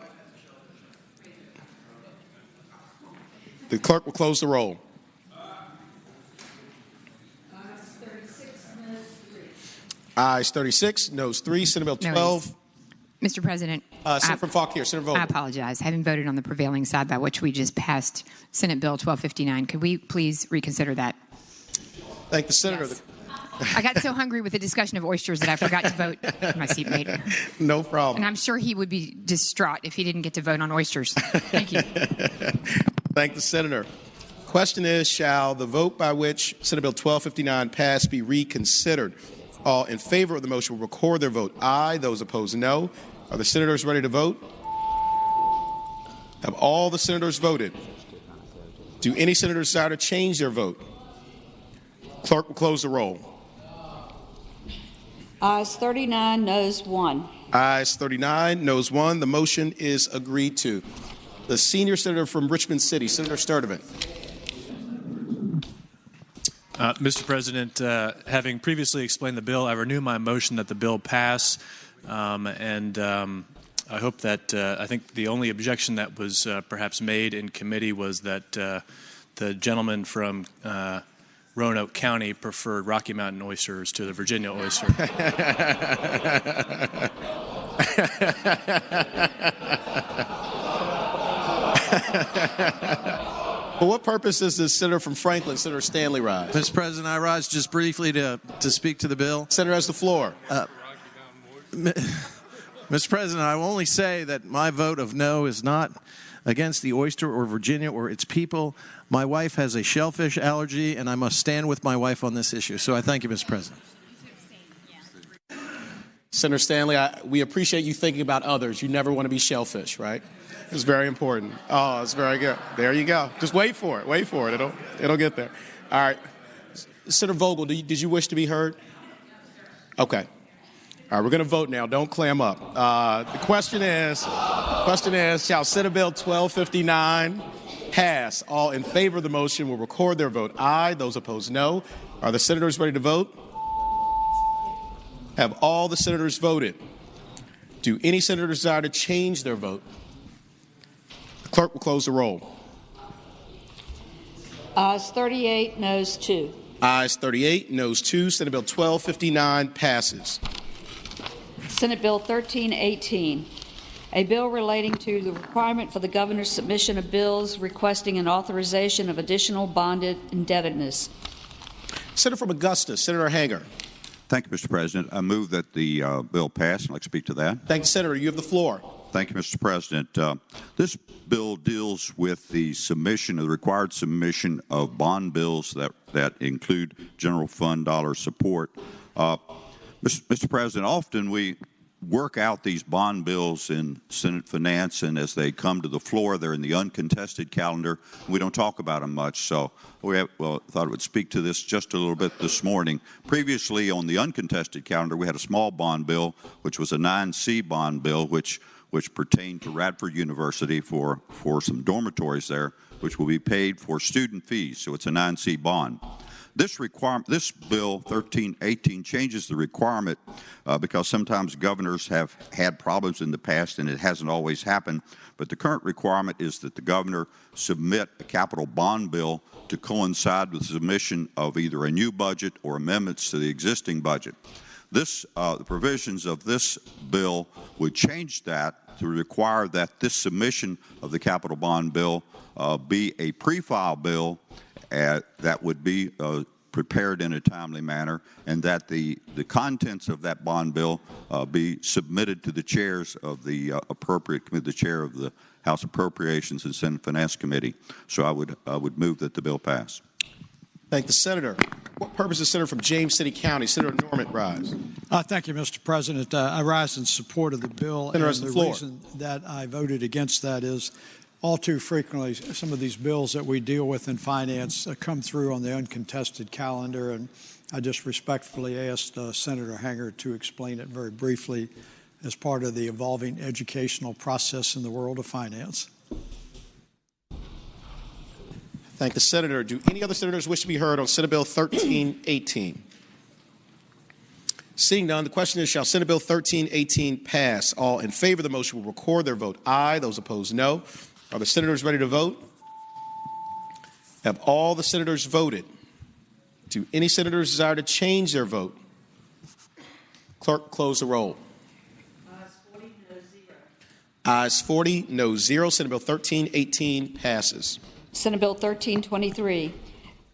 The clerk will close the roll. Ayes 36, noes 3. Senate Bill 12. Mr. President. Senator from Fauquier, Senator Vogel. I apologize. I haven't voted on the prevailing side by which we just passed Senate Bill 1259. Could we please reconsider that? Thank the senator. Yes. I got so hungry with the discussion of oysters that I forgot to vote for my seatmate. No problem. And I'm sure he would be distraught if he didn't get to vote on oysters. Thank you. Thank the senator. Question is, shall the vote by which Senate Bill 1259 pass be reconsidered? All in favor of the motion will record their vote aye. Those opposed, no. Are the senators ready to vote? Have all the senators voted? Do any senators desire to change their vote? Clerk will close the roll. Ayes 39, noes 1. Ayes 39, noes 1. The motion is agreed to. The senior senator from Richmond City, Senator Sturdivant. Mr. President, having previously explained the bill, I renew my motion that the bill pass, and I hope that I think the only objection that was perhaps made in committee was that the gentleman from Roanoke County preferred Rocky Mountain oysters to the Virginia oyster. For what purpose does the senator from Franklin, Senator Stanley, rise? Mr. President, I rise just briefly to speak to the bill. Senator has the floor. Mr. President, I will only say that my vote of no is not against the oyster or Virginia or its people. My wife has a shellfish allergy, and I must stand with my wife on this issue. So I thank you, Mr. President. Senator Stanley, we appreciate you thinking about others. You never want to be shellfish, right? It's very important. Oh, it's very good. There you go. Just wait for it. Wait for it. It'll get there. All right. Senator Vogel, did you wish to be heard? Okay. All right, we're going to vote now. Don't clam up. The question is, shall Senate Bill 1259 pass? All in favor of the motion will record their vote aye. Those opposed, no. Are the senators ready to vote? Have all the senators voted? Do any senators desire to change their vote? The clerk will close the roll. Ayes 38, noes 2. Ayes 38, noes 2. Senate Bill 1259 passes. Senate Bill 1318, a bill relating to the requirement for the governor's submission of bills requesting an authorization of additional bonded indebtedness. Senator from Augusta, Senator Hanger. Thank you, Mr. President. I move that the bill pass. I'd like to speak to that. Thank you, Senator. You have the floor. Thank you, Mr. President. This bill deals with the submission, the required submission of bond bills that include general fund dollar support. Mr. President, often we work out these bond bills in Senate Finance, and as they come to the floor, they're in the uncontested calendar. We don't talk about them much, so I thought I would speak to this just a little bit this morning. Previously, on the uncontested calendar, we had a small bond bill, which was a 9C bond bill, which pertained to Radford University for some dormitories there, which will be paid for student fees, so it's a 9C bond. This bill 1318 changes the requirement because sometimes governors have had problems in the past and it hasn't always happened. But the current requirement is that the governor submit a capital bond bill to coincide with the submission of either a new budget or amendments to the existing budget. The provisions of this bill would change that to require that this submission of the capital bond bill be a pre-file bill that would be prepared in a timely manner, and that the contents of that bond bill be submitted to the chairs of the appropriate committee, the chair of the House Appropriations and Senate Finance Committee. So I would move that the bill pass. Thank the senator. What purpose is Senator from James City County? Senator Norman rise. Thank you, Mr. President. I rise in support of the bill. Senator, and the the floor. reason that I voted against that is all too frequently some of these bills that we deal with in finance come through on the uncontested calendar, and I just respectfully asked Senator Hanger to explain it very briefly as part of the evolving educational process in the world of finance. Thank the senator. Do any other senators wish to be heard on Senate Bill 1318? Seeing none, the question is, shall Senate Bill 1318 pass? All in favor of the motion will record their vote aye. Those opposed, no. Are the senators ready to vote? Have all the senators voted? Do any senators desire to change their vote? Clerk, close the roll. Ayes 40, no 0. Senate Bill 1318 passes. Senate Bill 1323,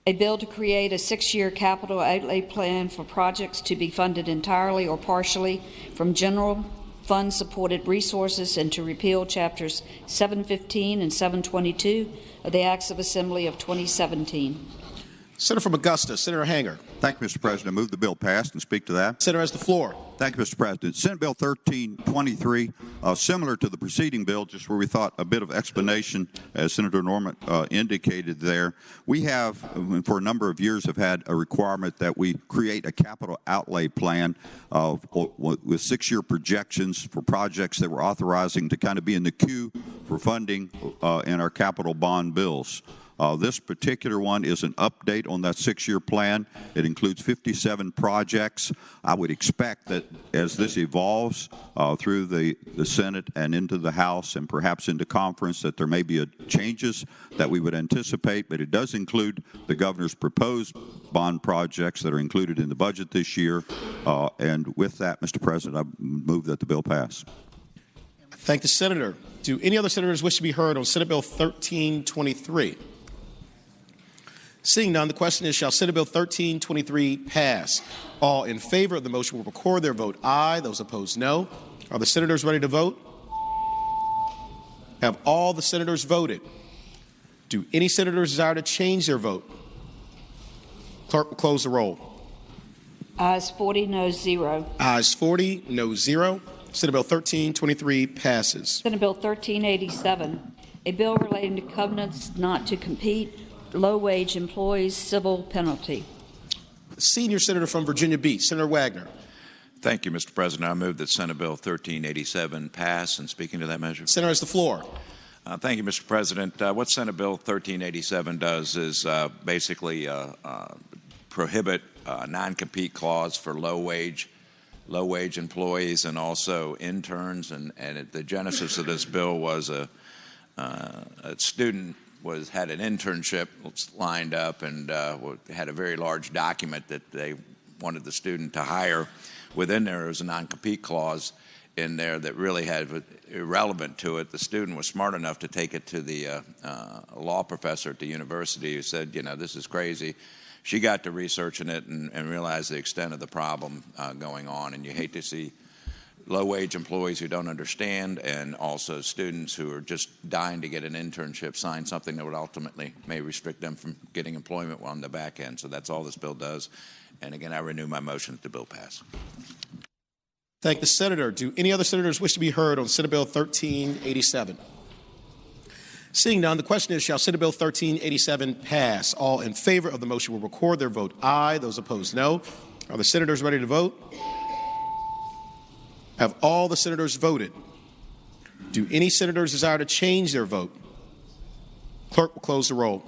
a bill to create a 6-year capital outlay plan for projects to be funded entirely or partially from general fund supported resources and to repeal chapters 715 and 722 of the Acts of Assembly of 2017. Senator from Augusta, Senator Hanger. Thank you, Mr. President. I move the bill passed and speak to that. Senator has the floor. Thank you, Mr. President. Senate Bill 1323, similar to the preceding bill, just where we thought a bit of explanation, as Senator Norman indicated there. We have, for a number of years, have had a requirement that we create a capital outlay plan with 6-year projections for projects that we're authorizing to kind of be in the queue for funding in our capital bond bills. This particular one is an update on that 6-year plan. It includes 57 projects. I would expect that as this evolves through the Senate and into the House and perhaps into conference, that there may be changes that we would anticipate, but it does include the governor's proposed bond projects that are included in the budget this year. And with that, Mr. President, I move that the bill pass. Thank the senator. Do any other senators wish to be heard on Senate Bill 1323? Seeing none, the question is, shall Senate Bill 1323 pass? All in favor of the motion will record their vote aye. Those opposed, no. Are the senators ready to vote? Have all the senators voted? Do any senators desire to change their vote? Clerk will close the roll. Ayes 40, no 0. Ayes 40, no 0. Senate Bill 1323 passes. Senate Bill 1387, a bill relating to covenants not to compete, low-wage employees, civil penalty. Senior Senator from Virginia Beach, Senator Wagner. Thank you, Mr. President. I move that Senate Bill 1387 pass. And speaking to that measure. Senator has the floor. Thank you, Mr. President. What Senate Bill 1387 does is basically prohibit non-compete clause for low-wage employees and also interns. And the genesis of this bill was a student had an internship lined up and had a very large document that they wanted the student to hire. Within there was a non-compete clause in there that really had irrelevant to it. The student was smart enough to take it to the law professor at the university who said, you know, this is crazy. She got to researching it and realized the extent of the problem going on. And you hate to see low-wage employees who don't understand and also students who are just dying to get an internship sign something that would ultimately may restrict them from getting employment on the back end. So that's all this bill does. And again, I renew my motion that the bill pass. Thank the senator. Do any other senators wish to be heard on Senate Bill 1387? Seeing none, the question is, shall Senate Bill 1387 pass? All in favor of the motion will record their vote aye. Those opposed, no. Are the senators ready to vote? Have all the senators voted? Do any senators desire to change their vote? Clerk will close the roll.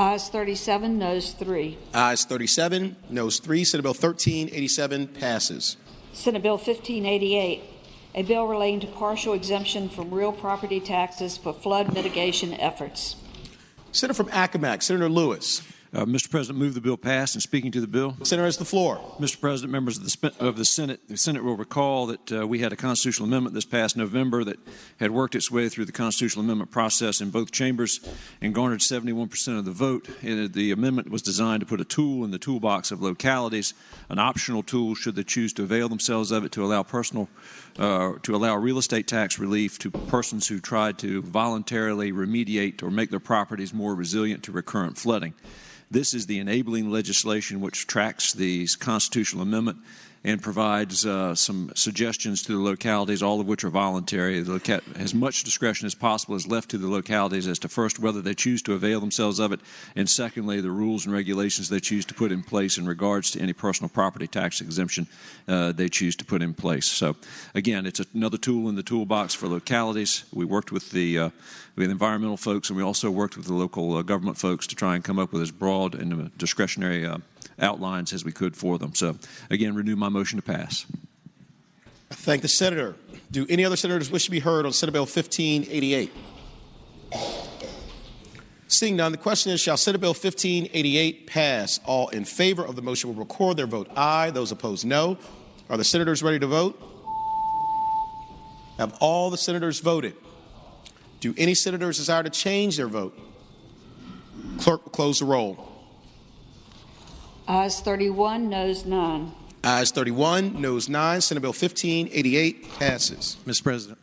Ayes 37, noes 3. Ayes 37, noes 3. Senate Bill 1387 passes. Senate Bill 1588, a bill relating to partial exemption from real property taxes for flood mitigation efforts. Senator from Accomack, Senator Lewis. Mr. President, move the bill pass. And speaking to the bill, Senator has the floor. Mr. President, members of the Senate will recall that we had a constitutional amendment this past November that had worked its way through the constitutional amendment process in both chambers and garnered 71% of the vote. And the amendment was designed to put a tool in the toolbox of localities, an optional tool should they choose to avail themselves of it, to allow real estate tax relief to persons who tried to voluntarily remediate or make their properties more resilient to recurrent flooding. This is the enabling legislation which tracks the constitutional amendment and provides some suggestions to the localities, all of which are voluntary. As much discretion as possible is left to the localities as to first whether they choose to avail themselves of it, and secondly, the rules and regulations they choose to put in place in regards to any personal property tax exemption they choose to put in place. So, again, it's another tool in the toolbox for localities. We worked with the environmental folks, and we also worked with the local government folks to try and come up with as broad and discretionary outlines as we could for them. So, again, renew my motion to pass. I thank the senator. Do any other senators wish to be heard on Senate Bill 1588? Seeing none, the question is, shall Senate Bill 1588 pass? All in favor of the motion will record their vote aye. Those opposed, no. Are the senators ready to vote? Have all the senators voted? Do any senators desire to change their vote? Clerk will close the roll. Ayes 31, noes 9. Ayes 31, noes 9. Senate Bill 1588 passes. Mr. President.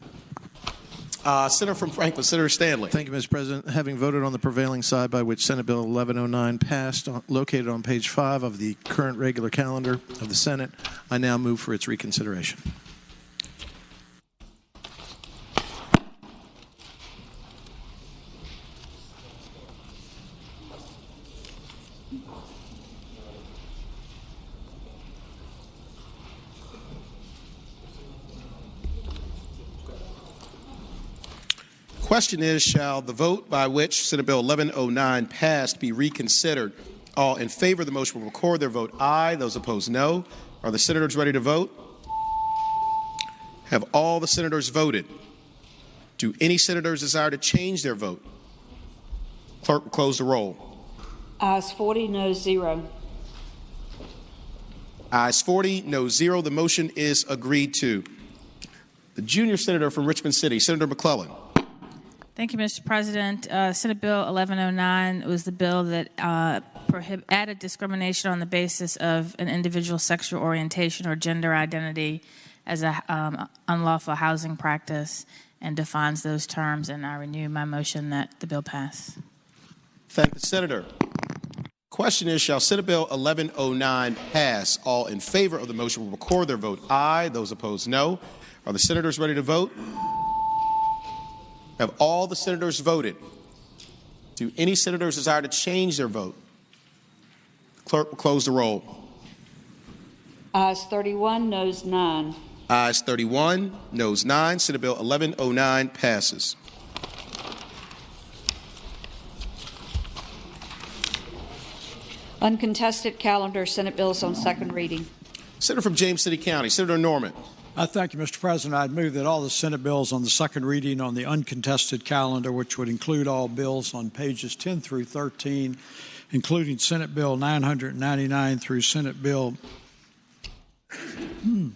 Senator from Franklin, Senator Stanley. Thank you, Mr. President. Having voted on the prevailing side by which Senate Bill 1109 passed, located on page 5 of the current regular calendar of the Senate, I now move for its reconsideration. Question is, shall the vote by which Senate Bill 1109 passed be reconsidered? All in favor of the motion will record their vote aye. Those opposed, no. Are the senators ready to vote? Have all the senators voted? Do any senators desire to change their vote? Clerk will close the roll. Ayes 40, noes 0. Ayes 40, no 0. The motion is agreed to. The junior senator from Richmond City, Senator McClellan. Thank you, Mr. President. Senate Bill 1109 was the bill that added discrimination on the basis of an individual's sexual orientation or gender identity as an unlawful housing practice and defines those terms, and I renew my motion that the bill pass. Thank the senator. Question is, shall Senate Bill 1109 pass? All in favor of the motion will record their vote aye. Those opposed, no. Are the senators ready to vote? Have all the senators voted? Do any senators desire to change their vote? Clerk will close the roll. Ayes 31, noes 9. Ayes 31, noes 9. Senate Bill 1109 passes. Uncontested calendar, Senate bills on second reading. Senator from James City County, Senator Norman. Thank you, Mr. President. I'd move that all the Senate bills on the second reading on the uncontested calendar, which would include all bills on pages 10 through 13, including Senate Bill 999 through Senate Bill can't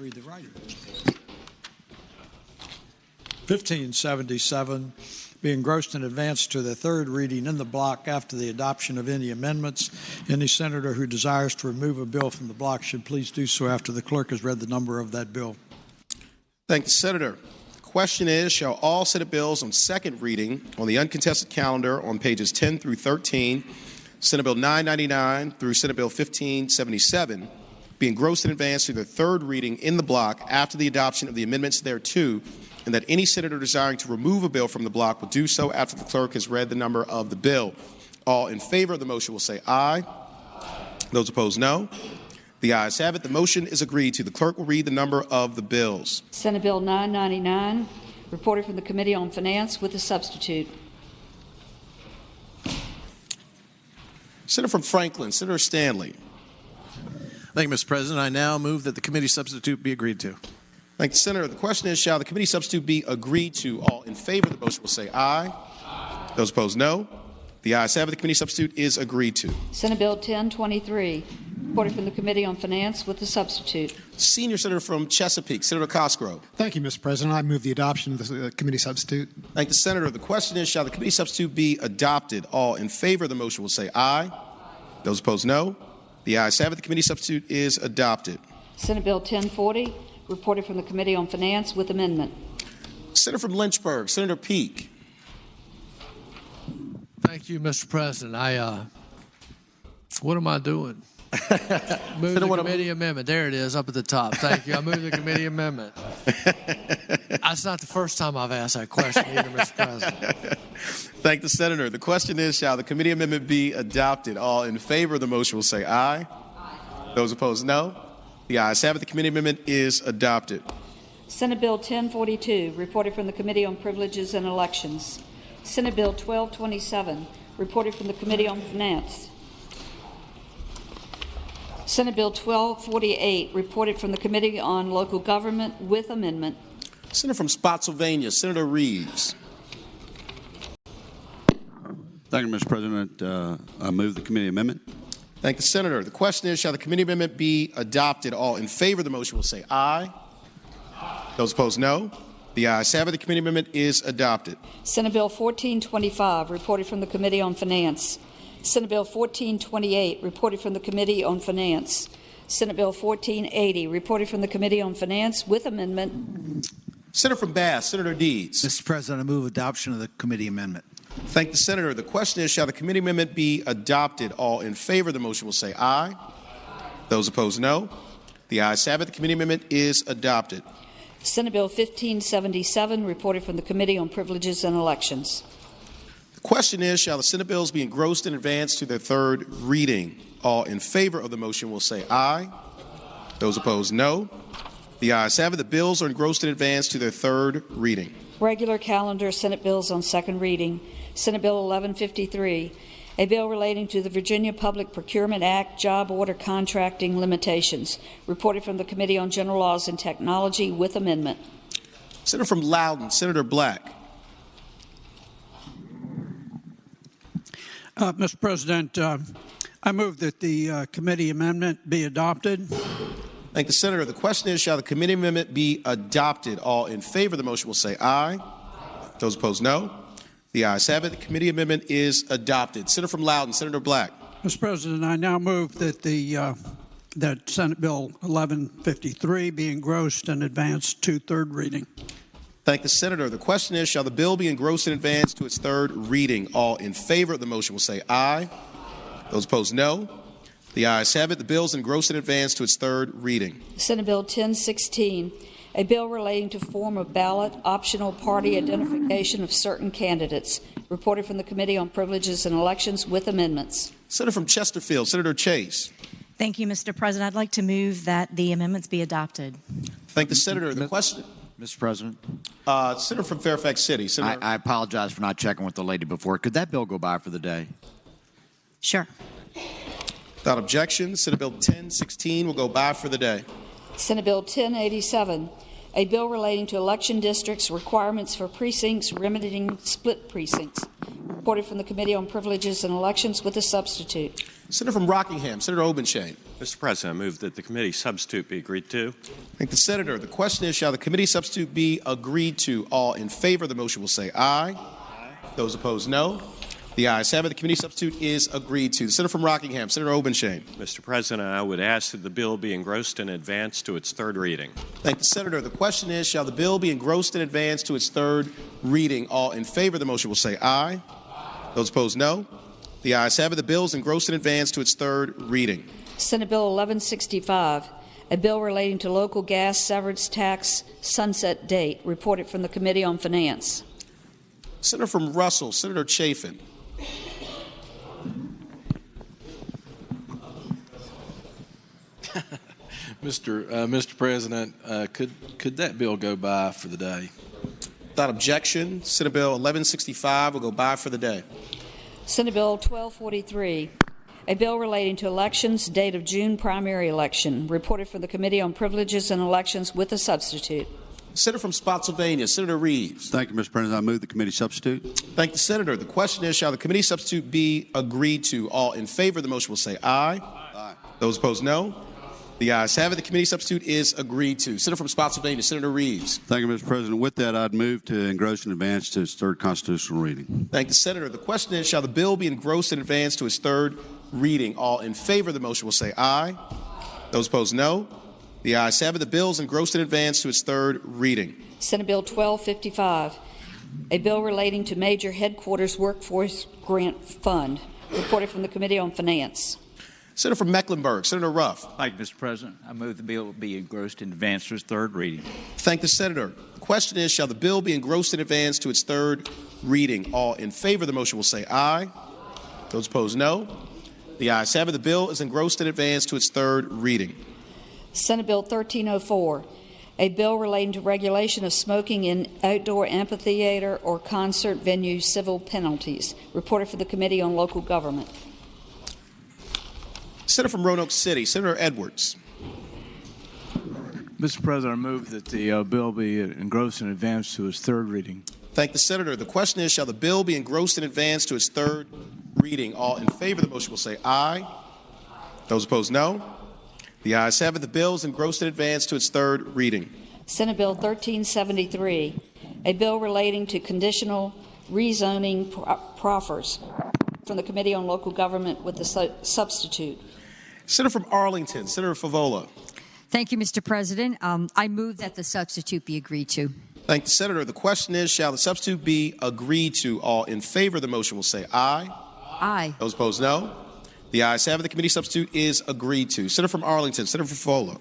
read the writing. 1577 be engrossed in advance to the third reading in the block after the adoption of any amendments. Any senator who desires to remove a bill from the block should please do so after the clerk has read the number of that bill. Thank the senator. Question is, shall all Senate bills on second reading on the uncontested calendar on pages 10 through 13, Senate Bill 999 through Senate Bill 1577, be engrossed in advance to the third reading in the block after the adoption of the amendments thereto, and that any senator desiring to remove a bill from the block will do so after the clerk has read the number of the bill. All in favor of the motion will say aye. Those opposed, no. The ayes have it. The motion is agreed to. The clerk will read the number of the bills. Senate Bill 999, reported from the Committee on Finance with a substitute. Senator from Franklin, Senator Stanley. Thank you, Mr. President. I now move that the committee substitute be agreed to. Thank you, Senator. The question is, shall the committee substitute be agreed to? All in favor of the motion will say aye. Those opposed, no. The ayes have it. The committee substitute is agreed to. Senate Bill 1023, reported from the Committee on Finance with the substitute. Senior Senator from Chesapeake, Senator Cosgrove. Thank you, Mr. President. I move the adoption of the committee substitute. Thank the Senator. The question is, shall the committee substitute be adopted? All in favor of the motion will say aye. Those opposed, no. The ayes have it. The committee substitute is adopted. Senate Bill 1040, reported from the Committee on Finance with amendment. Senator from Lynchburg, Senator Peake. Thank you, Mr. President. What am I doing? Move the committee amendment. There it is, up at the top. Thank you. I move the committee amendment. That's not the first time I've asked that question either, Mr. President. Thank the Senator. The question is, shall the committee amendment be adopted? All in favor of the motion will say aye. Those opposed, no. The ayes have it. The committee amendment is adopted. Senate Bill 1042, reported from the Committee on Privileges and Elections. Senate Bill 1227, reported from the Committee on Finance. Senate Bill 1248, reported from the Committee on Local Government with amendment. Senator from Spotsylvania, Senator Reeves. Thank you, Mr. President. I move the committee amendment. Thank the Senator. The question is, shall the committee amendment be adopted? All in favor of the motion will say aye. Those opposed, no. The ayes have it. The committee amendment is adopted. Senate Bill 1425, reported from the Committee on Finance. Senate Bill 1428, reported from the Committee on Finance. Senate Bill 1480, reported from the Committee on Finance with amendment. Senator from Bath, Senator Deeds. Mr. President, I move adoption of the committee amendment. Thank the Senator. The question is, shall the committee amendment be adopted? All in favor of the motion will say aye. Those opposed, no. The ayes have it. The committee amendment is adopted. Senate Bill 1577, reported from the Committee on Privileges and Elections. The question is, shall the Senate bills be engrossed in advance to their third reading? All in favor of the motion will say aye. Those opposed, no. The ayes have it. The bills are engrossed in advance to their third reading. Regular calendar Senate bills on second reading. Senate Bill 1153, a bill relating to the Virginia Public Procurement Act job order contracting limitations, reported from the Committee on General Laws and Technology with amendment. Senator from Loudoun, Senator Black. Mr. President, I move that the committee amendment be adopted. Thank the Senator. The question is, shall the committee amendment be adopted? All in favor of the motion will say aye. Those opposed, no. The ayes have it. The committee amendment is adopted. Senator from Loudoun, Senator Black. Mr. President, I now move that that Senate Bill 1153 be engrossed and advanced to third reading. Thank the Senator. The question is, shall the bill be engrossed in advance to its third reading? All in favor of the motion will say aye. Those opposed, no. The ayes have it. The bill is engrossed in advance to its third reading. Senate Bill 1016, a bill relating to form of ballot optional party identification of certain candidates, reported from the Committee on Privileges and Elections with amendments. Senator from Chesterfield, Senator Chase. Thank you, Mr. President. I'd like to move that the amendments be adopted. Thank the Senator. The question, Mr. President. Senator from Fairfax City. Senator. I apologize for not checking with the lady before. Could that bill go by for the day? Sure. Without objection, Senate Bill 1016 will go by for the day. Senate Bill 1087, a bill relating to election districts, requirements for precincts, remedying split precincts, reported from the Committee on Privileges and Elections with a substitute. Senator from Rockingham, Senator Obenshain. Mr. President, I move that the committee substitute be agreed to. Thank the Senator. The question is, shall the committee substitute be agreed to? All in favor of the motion will say aye. Those opposed, no. The ayes have it. The committee substitute is agreed to. The Senator from Rockingham, Senator Obenshain. Mr. President, I would ask that the bill be engrossed in advance to its third reading. Thank the Senator. The question is, shall the bill be engrossed in advance to its third reading? All in favor of the motion will say aye. Those opposed, no. The ayes have it. The bill is engrossed in advance to its third reading. Senate Bill 1165, a bill relating to local gas severance tax sunset date, reported from the Committee on Finance. Senator from Russell, Senator Chafin. Mr. President, could that bill go by for the day? Without objection, Senate Bill 1165 will go by for the day. Senate Bill 1243, A bill relating to elections, date of June primary election, reported from the Committee on Privileges and Elections with a substitute. Senator from Spotsylvania, Senator Reeves. Thank you, Mr. President. I move the committee substitute. Thank the Senator. The question is, shall the committee substitute be agreed to? All in favor of the motion will say aye. Aye. Those opposed, no. The ayes have it. The committee substitute is agreed to. Senator from Spotsylvania, Senator Reeves. Thank you, Mr. President. With that, I'd move to engross and advance to its third constitutional reading. Thank the Senator. The question is, shall the bill be engrossed and advanced to its third reading? All in favor of the motion will say aye. Those opposed, no. The ayes have it. The bill is engrossed and advanced to its third reading. Senate Bill 1255, a bill relating to Major Headquarters Workforce Grant Fund, reported from the Committee on Finance. Senator from Mecklenburg, Senator Ruff. Thank you, Mr. President. I move the bill be engrossed and advanced to its third reading. Thank the Senator. The question is, shall the bill be engrossed and advanced to its third reading? All in favor of the motion will say aye. Those opposed, no. The ayes have it. The bill is engrossed and advanced to its third reading. Senate Bill 1304, a bill relating to regulation of smoking in outdoor amphitheater or concert venue civil penalties, reported for the Committee on Local Government. Senator from Roanoke City, Senator Edwards. Mr. President, I move that the bill be engrossed and advanced to its third reading. Thank the Senator. The question is, shall the bill be engrossed and advanced to its third reading? All in favor of the motion will say aye. Those opposed, no. The ayes have it. The bill is engrossed and advanced to its third reading. Senate Bill 1373, a bill relating to conditional rezoning proffers, from the Committee on Local Government with the substitute. Senator from Arlington, Senator Favola. Thank you, Mr. President. I move that the substitute be agreed to. Thank the Senator. The question is, shall the substitute be agreed to? All in favor of the motion will say aye. Aye. Those opposed, no. The ayes have it. The committee substitute is agreed to. Senator from Arlington, Senator Favola.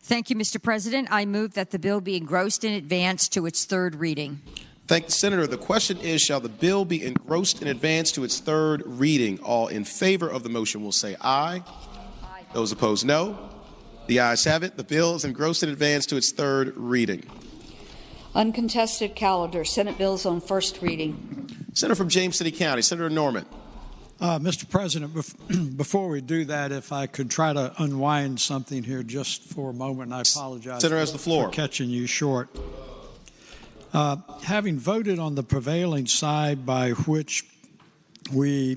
Thank you, Mr. President. I move that the bill be engrossed and advanced to its third reading. Thank the Senator. The question is, shall the bill be engrossed and advanced to its third reading? All in favor of the motion will say aye. Aye. Those opposed, no. The ayes have it. The bill is engrossed and advanced to its third reading. Uncontested calendar, Senate bills on first reading. Senator from James City County, Senator Norman. Mr. President, before we do that, if I could try to unwind something here just for a moment, and I apologize Senator has the floor. For catching you short. Having voted on the prevailing side by which we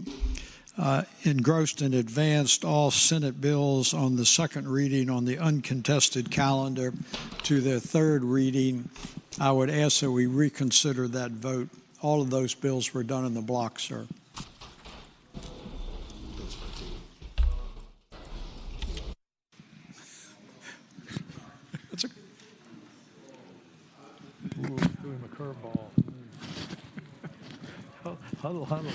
engrossed and advanced all Senate bills on the second reading on the uncontested calendar to their third reading, I would ask that we reconsider that vote. All of those bills were done in the block, sir. Threw him a curveball. Huddle, huddle.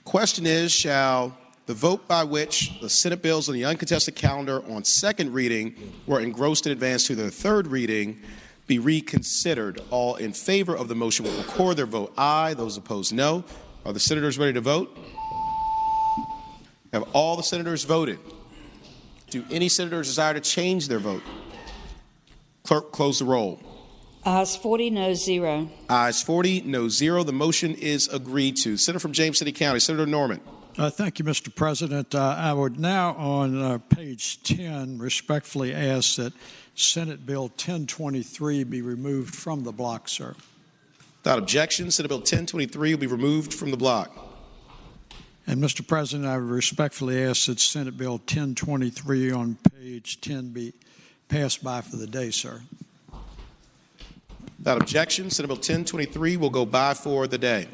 Question is, shall the vote by which the Senate bills on the uncontested calendar on second reading were engrossed and advanced to their third reading be reconsidered? All in favor of the motion will record their vote aye. Those opposed, no. Are the senators ready to vote? Have all the senators voted? Do any senators desire to change their vote? Clerk, close the roll. Ayes 40, no 0. Ayes 40, no 0. The motion is agreed to. Senator from James City County, Senator Norman. Thank you, Mr. President. I would now, on page 10, respectfully ask that Senate Bill 1023 be removed from the block, sir. Without objection, Senate Bill 1023 will be removed from the block. And, Mr. President, I would respectfully ask that Senate Bill 1023 on page 10 be passed by for the day, sir. Without objection, Senate Bill 1023 will go by for the day.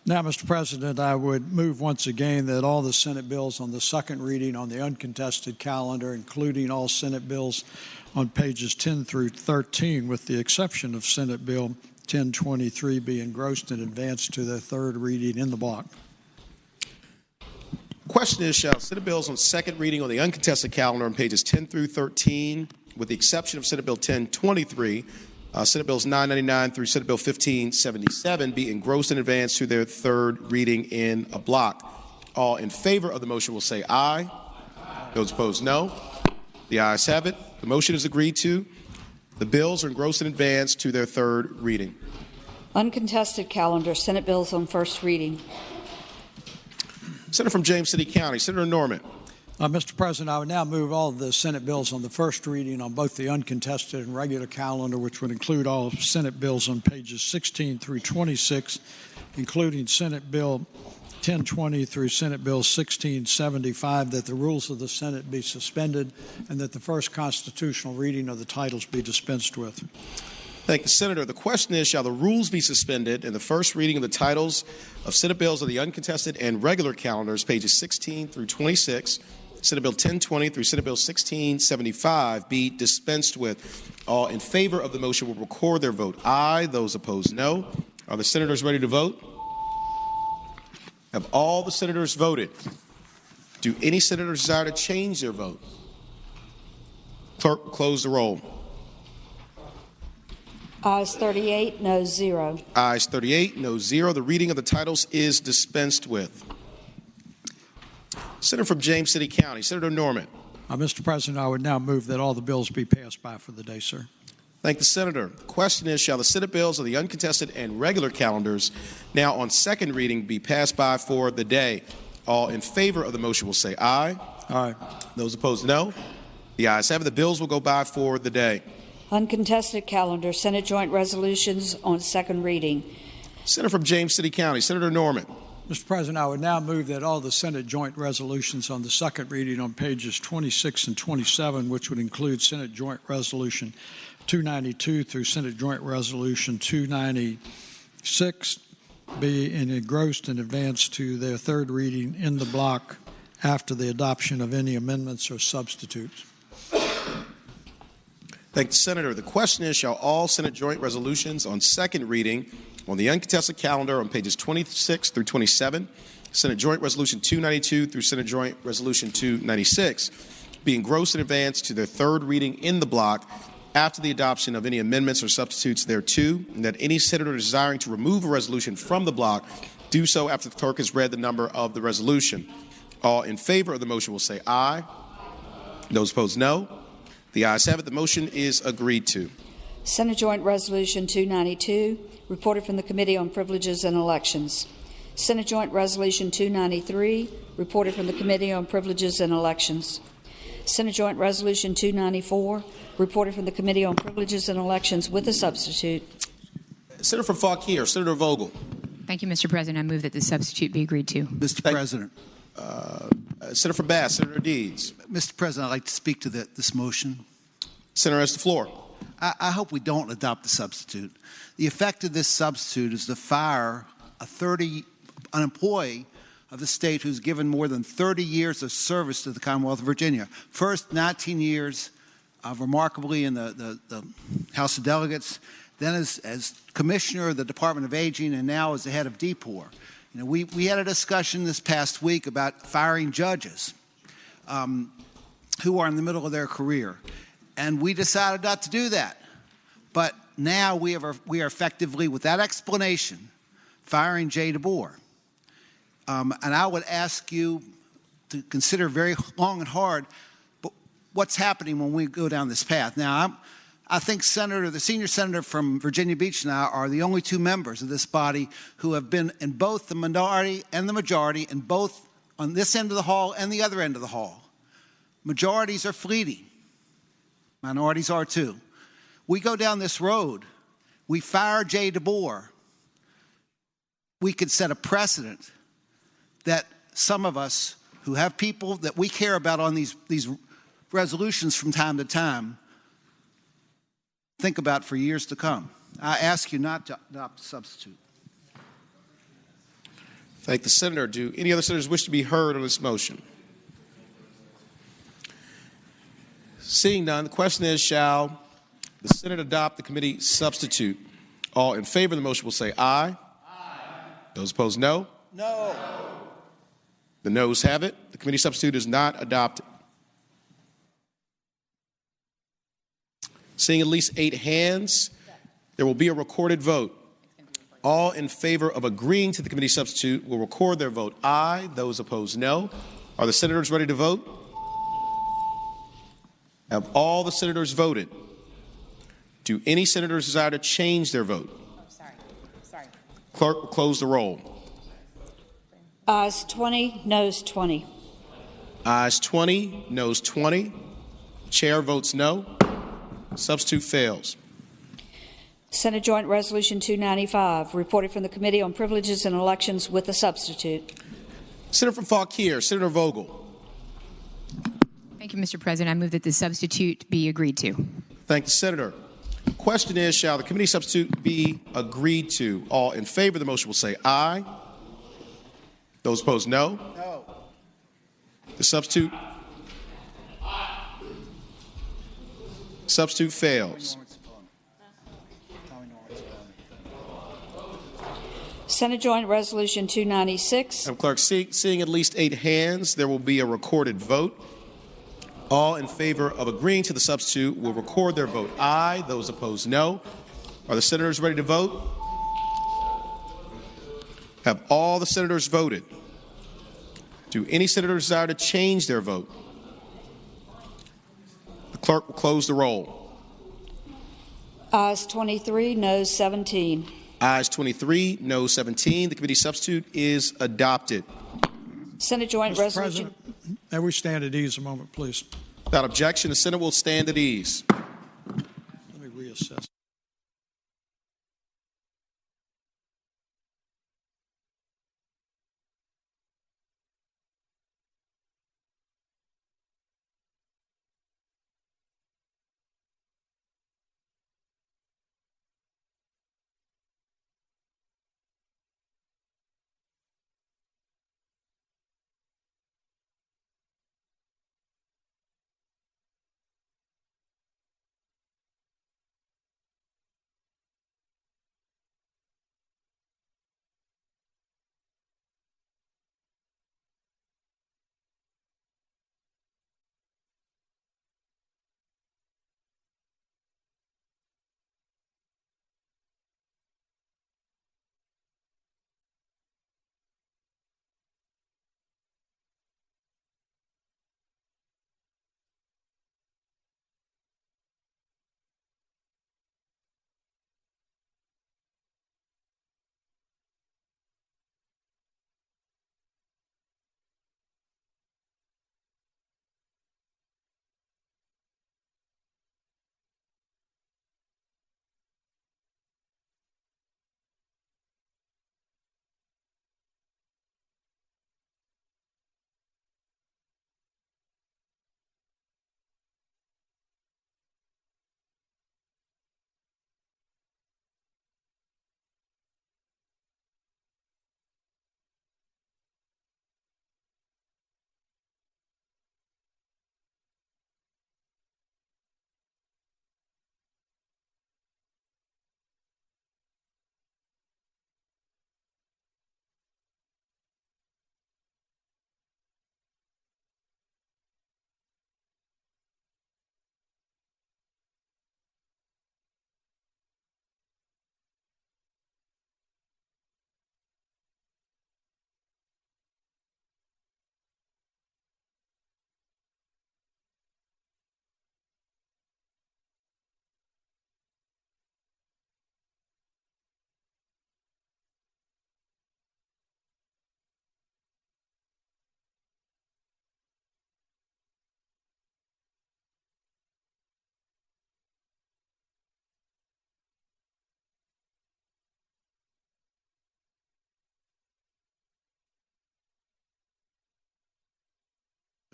Now, Mr. President, I would move once again that all the Senate bills on the second reading on the uncontested calendar, including all Senate bills on pages 10 through 13, with the exception of Senate Bill 1023, be engrossed and advanced to their third reading in the block. Question is, shall Senate bills on second reading on the uncontested calendar on pages 10 through 13, with the exception of Senate Bill 1023, Senate Bills 999 through Senate Bill 1577, be engrossed and advanced to their third reading in a block? All in favor of the motion will say aye. Those opposed, no. The ayes have it. The motion is agreed to. The bills are engrossed and advanced to their third reading. Uncontested calendar, Senate bills on first reading. Senator from James City County, Senator Norman. Mr. President, I would now move all of the Senate bills on the first reading on both the uncontested and regular calendar, which would include all Senate bills on pages 16 through 26, including Senate Bill 1020 through Senate Bill 1675, that the rules of the Senate be suspended and that the first constitutional reading of the titles be dispensed with. Thank you, Senator. The question is, shall the rules be suspended and the first reading of the titles of Senate bills of the uncontested and regular calendars, pages 16 through 26, Senate Bill 1020 through Senate Bill 1675 be dispensed with? All in favor of the motion will record their vote aye. Those opposed, no. Are the senators ready to vote? Have all the senators voted? Do any senators desire to change their vote? Clerk, close the roll. Ayes 38, no 0. Ayes 38, no 0. The reading of the titles is dispensed with. Senator from James City County, Senator Norman. Mr. President, I would now move that all the bills be passed by for the day, sir. Thank the Senator. The question is, shall the Senate bills of the uncontested and regular calendars now on second reading be passed by for the day? All in favor of the motion will say aye. Aye. Those opposed, no. The ayes have it. The bills will go by for the day. Uncontested calendar, Senate joint resolutions on second reading. Senator from James City County, Senator Norman. Mr. President, I would now move that all the Senate joint resolutions on the second reading on pages 26 and 27, which would include Senate Joint Resolution 292 through Senate Joint Resolution 296, be engrossed and advanced to their third reading in the block after the adoption of any amendments or substitutes. Thank the Senator. The question is, shall all Senate joint resolutions on second reading on the uncontested calendar on pages 26 through 27, Senate Joint Resolution 292 through Senate Joint Resolution 296, be engrossed in advance to their third reading in the block after the adoption of any amendments or substitutes thereto, and that any senator desiring to remove a resolution from the block do so after the clerk has read the number of the resolution. All in favor of the motion will say aye. Those opposed, no. The ayes have it. The motion is agreed to. Senate Joint Resolution 292, reported from the Committee on Privileges and Elections. Senate Joint Resolution 293, reported from the Committee on Privileges and Elections. Senate Joint Resolution 294, reported from the Committee on Privileges and Elections with a substitute. Senator from Fauquier, Senator Vogel. Thank you, Mr. President. I move that the substitute be agreed to. Mr. President. Senator from Bass, Senator Deeds. Mr. President, I'd like to speak to this motion. Senator has the floor. I hope we don't adopt the substitute. The effect of this substitute is to fire an employee of the state who's given more than 30 years of service to the Commonwealth of Virginia. First, 19 years remarkably in the House of Delegates, then as Commissioner of the Department of Aging, and now as the head of DPOR. You know, we had a discussion this past week about firing judges who are in the middle of their career. And we decided not to do that. But now we are effectively, with that explanation, firing Jay DeBoer. And I would ask you to consider very long and hard what's happening when we go down this path. Now, I think the senior senator from Virginia Beach and I are the only two members of this body who have been in both the minority and the majority, and both on this end of the hall and the other end of the hall. Majorities are fleeting. Minorities are too. We go down this road. We fire Jay DeBoer. We could set a precedent that some of us who have people that we care about on these resolutions from time to time think about for years to come. I ask you not to adopt a substitute. Thank the Senator. Do any other senators wish to be heard on this motion? Seeing none, the question is, shall the Senate adopt the committee substitute? All in favor of the motion will say aye. Aye. Those opposed, no. No. The noes have it. The committee substitute is not adopted. Seeing at least 8 hands, there will be a recorded vote. All in favor of agreeing to the committee substitute will record their vote aye. Those opposed, no. Are the senators ready to vote? Have all the senators voted? Do any senators desire to change their vote? Sorry. Clerk will close the roll. Ayes 20, noes 20. Ayes 20, noes 20. Chair votes no. Substitute fails. Senate Joint Resolution 295, reported from the Committee on Privileges and Elections with a substitute. Senator from Fauquier, Senator Vogel. Thank you, Mr. President. I move that the substitute be agreed to. Thank you, Senator. The question is, shall the committee substitute be agreed to? All in favor of the motion will say aye. Those opposed, no. No. The substitute fails. Senate Joint Resolution 296. Madam Clerk, seeing at least 8 hands, there will be a recorded vote. All in favor of agreeing to the substitute will record their vote aye. Those opposed, no. Are the senators ready to vote? Have all the senators voted? Do any senators desire to change their vote? The clerk will close the roll. Ayes 23, noes 17. Ayes 23, no 17. The committee substitute is adopted. Senate Joint Mr. Resolution. President, may we stand at ease a moment, please? Without objection, the Senate will stand at ease. Let me reassess.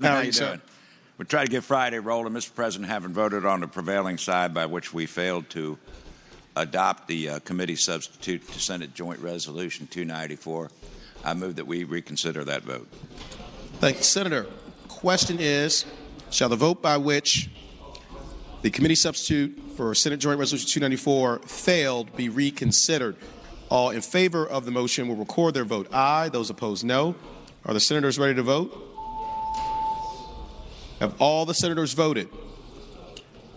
How are you doing? We try to get Friday rolling, Mr. President, having voted on the prevailing side by which we failed to adopt the committee substitute to Senate Joint Resolution 294. I move that we reconsider that vote. Thank you, Senator. Question is, shall the vote by which the committee substitute for Senate Joint Resolution 294 failed be reconsidered? All in favor of the motion will record their vote aye. Those opposed, no. Are the senators ready to vote? Have all the senators voted?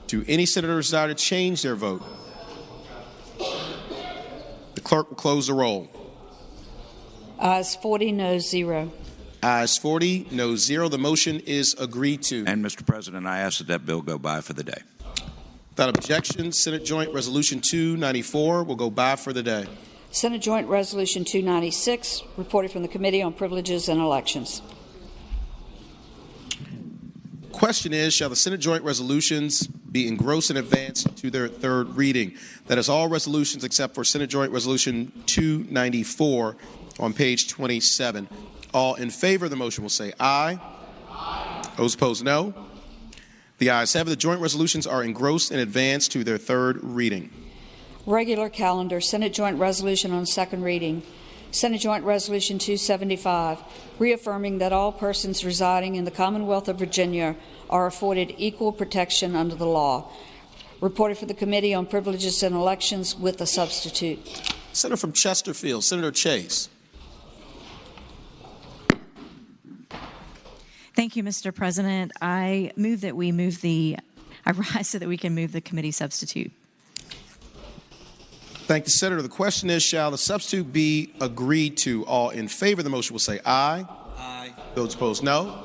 Do any senators desire to change their vote? The clerk will close the roll. Ayes 40, noes 0. Ayes 40, noes 0. The motion is agreed to. And, Mr. President, I ask that bill go by for the day. Without objection, Senate Joint Resolution 294 will go by for the day. Senate Joint Resolution 296, reported from the Committee on Privileges and Elections. Question is, shall the Senate joint resolutions be engrossed in advance to their third reading? That is all resolutions except for Senate Joint Resolution 294 on page 27. All in favor of the motion will say aye. Aye. Those opposed, no. The ayes have it. The joint resolutions are engrossed in advance to their third reading. Regular calendar, Senate Joint Resolution on second reading. Senate Joint Resolution 275, reaffirming that all persons residing in the Commonwealth of Virginia are afforded equal protection under the law. Reported for the Committee on Privileges and Elections with a substitute. Senator from Chesterfield, Senator Chase. Thank you, Mr. President. I rise so that we can move the committee substitute. Thank you, Senator. The question is, shall the substitute be agreed to? All in favor of the motion will say aye. Aye. Those opposed, no.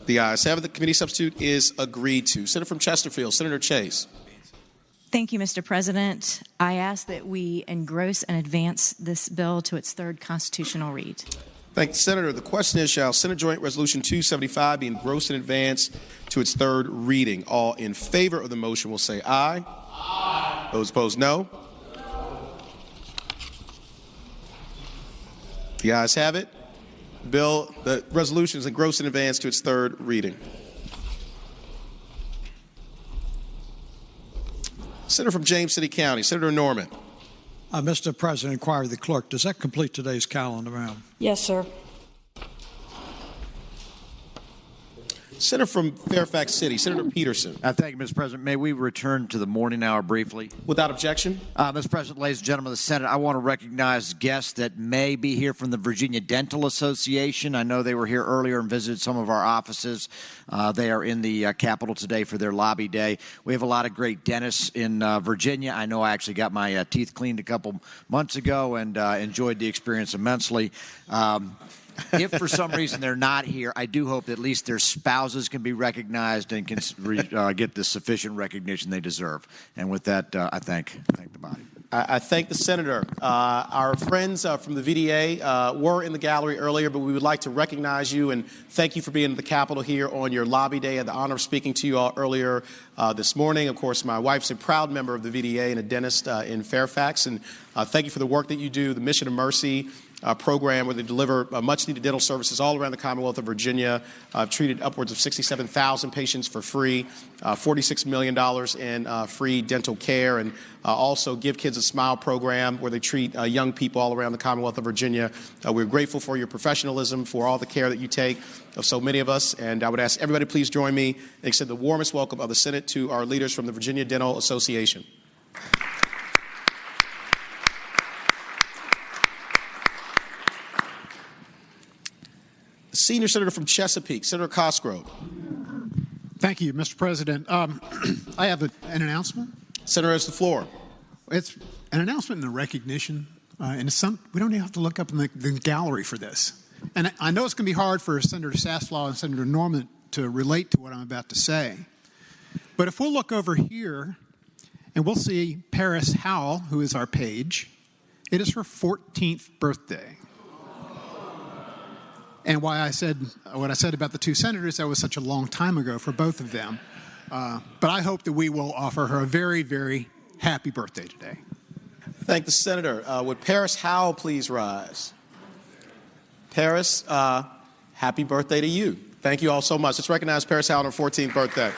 The ayes have it. The committee substitute is agreed to. Senator from Chesterfield, Senator Chase. Thank you, Mr. President. I ask that we engross and advance this bill to its third constitutional read. Thank you, Senator. The question is, shall Senate Joint Resolution 275 be engrossed in advance to its third reading? All in favor of the motion will say aye. Aye. Those opposed, no. The ayes have it. The resolution is engrossed in advance to its third reading. Senator from James City County, Senator Norman. Mr. President, inquire the clerk. Does that complete today's calendar, ma'am? Yes, sir. Senator from Fairfax City, Senator Peterson. Thank you, Mr. President. May we return to the morning hour briefly? Without objection. Mr. President, ladies and gentlemen of the Senate, I want to recognize guests that may be here from the Virginia Dental Association. I know they were here earlier and visited some of our offices. They are in the Capitol today for their lobby day. We have a lot of great dentists in Virginia. I know I actually got my teeth cleaned a couple months ago and enjoyed the experience immensely. If for some reason they're not here, I do hope that at least their spouses can be recognized and can get the sufficient recognition they deserve. And with that, I thank the body. I thank the Senator. Our friends from the VDA were in the gallery earlier, but we would like to recognize you and thank you for being in the Capitol here on your lobby day. I had the honor of speaking to you all earlier this morning. Of course, my wife's a proud member of the VDA and a dentist in Fairfax. And thank you for the work that you do, the Mission of Mercy program where they deliver much-needed dental services all around the Commonwealth of Virginia. I've treated upwards of 67,000 patients for free, $46 million in free dental care, and also Give Kids a Smile program where they treat young people all around the Commonwealth of Virginia. We're grateful for your professionalism, for all the care that you take of so many of us, and I would ask everybody please join me and extend the warmest welcome of the Senate to our leaders from the Virginia Dental Association. Senior Senator from Chesapeake, Senator Cosgrove. Thank you, Mr. President. I have an announcement. Senator has the floor. It's an announcement and a recognition, and we don't even have to look up in the gallery for this. And I know it's going to be hard for Senator Saslaw and Senator Norman to relate to what I'm about to say. But if we'll look over here, and we'll see Paris Howell, who is our page. It is her 14th birthday. And why I said what I said about the two senators, that was such a long time ago for both of them. But I hope that we will offer her a very, very happy birthday today. Thank the Senator. Would Paris Howell please rise? Paris, happy birthday to you. Thank you all so much. Let's recognize Paris Howell on her 14th birthday.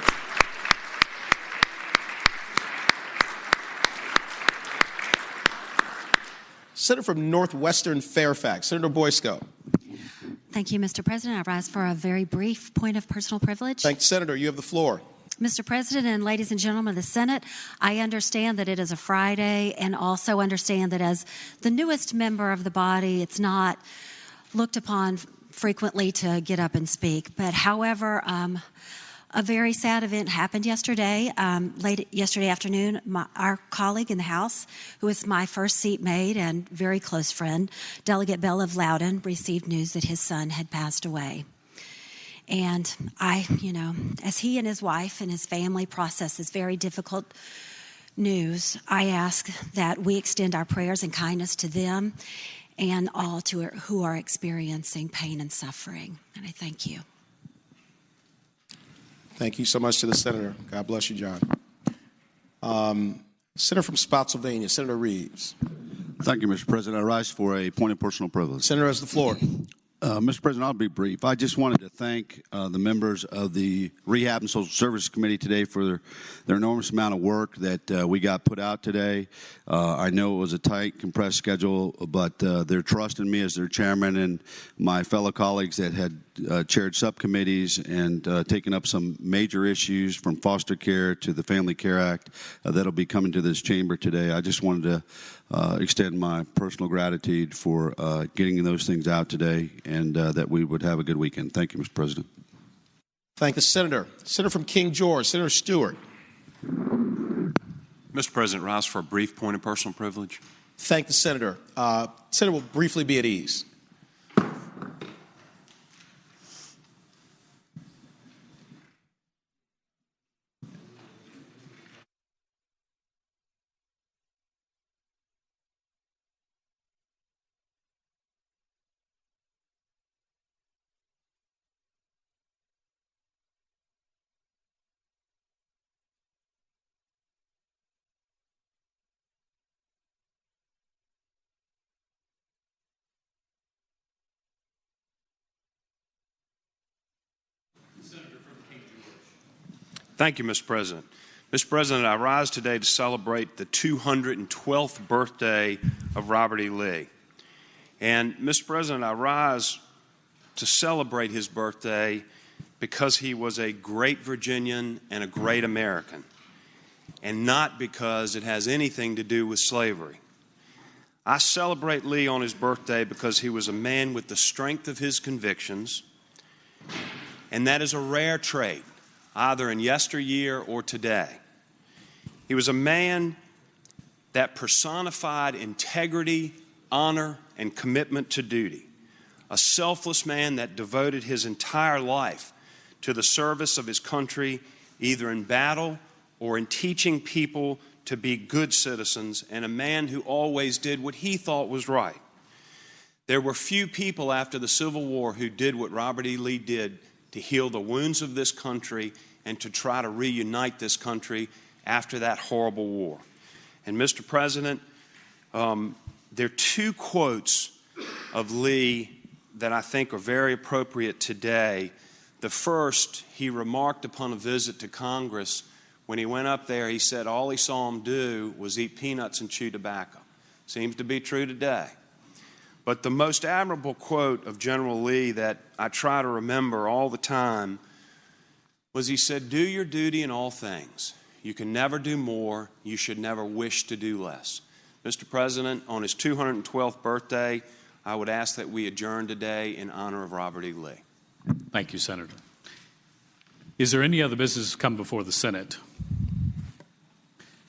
Senator from Northwestern Fairfax, Senator Boysko. Thank you, Mr. President. I rise for a very brief point of personal privilege. Thank you, Senator. You have the floor. Mr. President and ladies and gentlemen of the Senate, I understand that it is a Friday and also understand that as the newest member of the body, it's not looked upon frequently to get up and speak. But however, a very sad event happened yesterday. Late yesterday afternoon, our colleague in the House, who is my first seatmate and very close friend, Delegate Bell of Loudoun, received news that his son had passed away. And as he and his wife and his family process this very difficult news, I ask that we extend our prayers and kindness to them and all who are experiencing pain and suffering. And I thank you. Thank you so much to the senator. God bless you, John. Senator from Spotsylvania, Senator Reeves. Thank you, Mr. President. I rise for a point of personal privilege. Senator has the floor. Mr. President, I'll be brief. I just wanted to thank the members of the Rehab and Social Services Committee today for their enormous amount of work that we got put out today. I know it was a tight, compressed schedule, but their trust in me as their chairman and my fellow colleagues that had chaired subcommittees and taken up some major issues from foster care to the Family Care Act that'll be coming to this chamber today. I just wanted to extend my personal gratitude for getting those things out today and that we would have a good weekend. Thank you, Mr. President. Thank the senator. Senator from King George, Senator Stewart. Mr. President, rise for a brief point of personal privilege. Thank the senator. Senator will briefly be at ease. Thank you, Mr. President. Mr. President, I rise today to celebrate the 212th birthday of Robert E. Lee. And, Mr. President, I rise to celebrate his birthday because he was a great Virginian and a great American, and not because it has anything to do with slavery. I celebrate Lee on his birthday because he was a man with the strength of his convictions, and that is a rare trait, either in yesteryear or today. He was a man that personified integrity, honor, and commitment to duty. A selfless man that devoted his entire life to the service of his country, either in battle or in teaching people to be good citizens, and a man who always did what he thought was right. There were few people after the Civil War who did what Robert E. Lee did to heal the wounds of this country and to try to reunite this country after that horrible war. And, Mr. President, there are two quotes of Lee that I think are very appropriate today. The first, he remarked upon a visit to Congress. When he went up there, he said all he saw him do was eat peanuts and chew tobacco. Seems to be true today. But the most admirable quote of General Lee that I try to remember all the time was he said, "Do your duty in all things. You can never do more. You should never wish to do less." Mr. President, on his 212th birthday, I would ask that we adjourn today in honor of Robert E. Lee. Thank you, Senator. Is there any other business come before the Senate?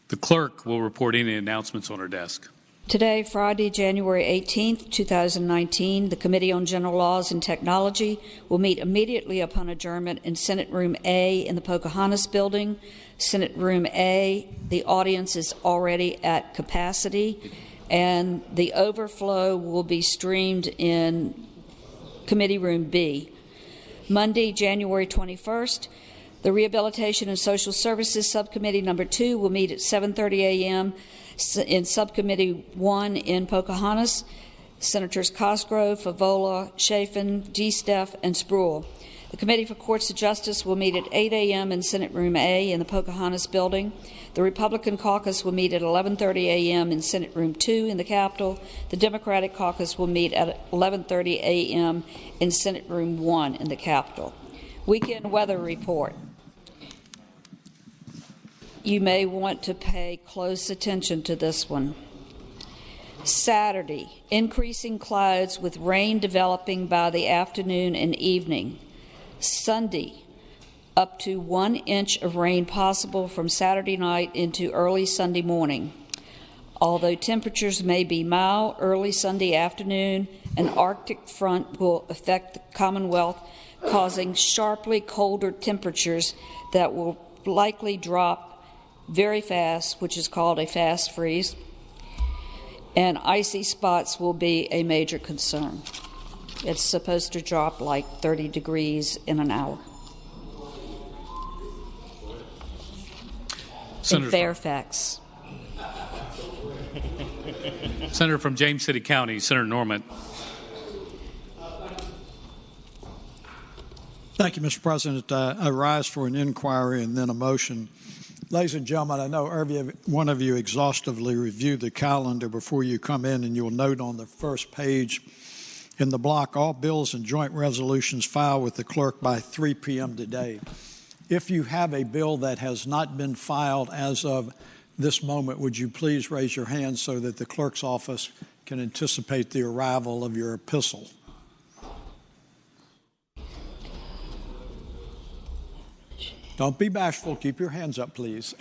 The clerk will report any announcements on her desk. Today, Friday, January 18th, 2019, the Committee on General Laws and Technology will meet immediately upon adjournment in Senate Room A in the Pocahontas Building. Senate Room A, the audience is already at capacity, and the overflow will be streamed in Committee Room B. Monday, January 21st, the Rehabilitation and Social Services Subcommittee Number 2 will meet at 7:30 a.m. in Subcommittee 1 in Pocahontas. Senators Cosgrove, Favola, Chafin, DeSteff, and Spruill. The Committee for Courts of Justice will meet at 8 a.m. in Senate Room A in the Pocahontas Building. The Republican Caucus will meet at 11:30 a.m. in Senate Room 2 in the Capitol. The Democratic Caucus will meet at 11:30 a.m. in Senate Room 1 in the Capitol. Weekend weather report. You may want to pay close attention to this one. Saturday, increasing clouds with rain developing by the afternoon and evening. Sunday, up to 1 inch of rain possible from Saturday night into early Sunday morning. Although temperatures may be mild early Sunday afternoon, an Arctic front will affect the Commonwealth, causing sharply colder temperatures that will likely drop very fast, which is called a fast freeze, and icy spots will be a major concern. It's supposed to drop like 30 degrees in an hour. Senator in Fairfax. Senator from James City County, Senator Norman. Thank you, Mr. President. I rise for an inquiry and then a motion. Ladies and gentlemen, I know every one of you exhaustively reviewed the calendar before you come in, and you'll note on the first page in the block, all bills and joint resolutions filed with the clerk by 3 p.m. today. If you have a bill that has not been filed as of this moment, would you please raise your hand so that the clerk's office can anticipate the arrival of your epistle? Don't be bashful. Keep your hands up, please.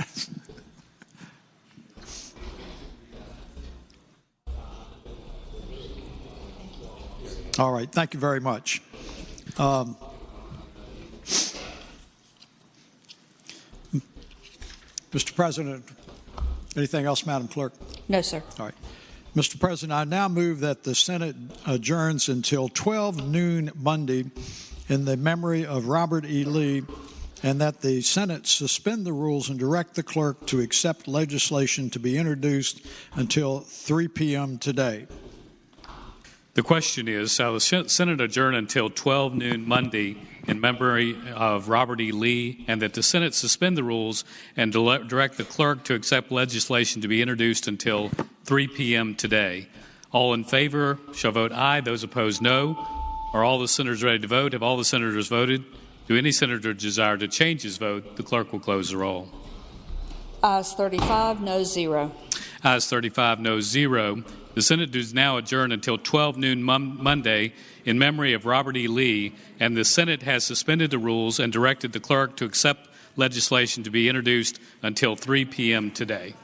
All right. Thank you very much. Mr. President, anything else, Madam Clerk? No, sir. All right. Mr. President, I now move that the Senate adjourns until 12 noon Monday in the memory of Robert E. Lee, and that the Senate suspend the rules and direct the clerk to accept legislation to be introduced until 3 p.m. today. The question is, shall the Senate adjourn until 12 noon Monday in memory of Robert E. Lee, and that the Senate suspend the rules and direct the clerk to accept legislation to be introduced until 3 p.m. today? All in favor shall vote aye. Those opposed, no. Are all the senators ready to vote? Have all the senators voted? Do any senator desire to change his vote? The clerk will close the roll. Ayes 35, no 0. Ayes 35, no 0. The Senate does now adjourn until 12 noon Monday in memory of Robert E. Lee, and the Senate has suspended the rules and directed the clerk to accept legislation to be introduced until 3 p.m. today.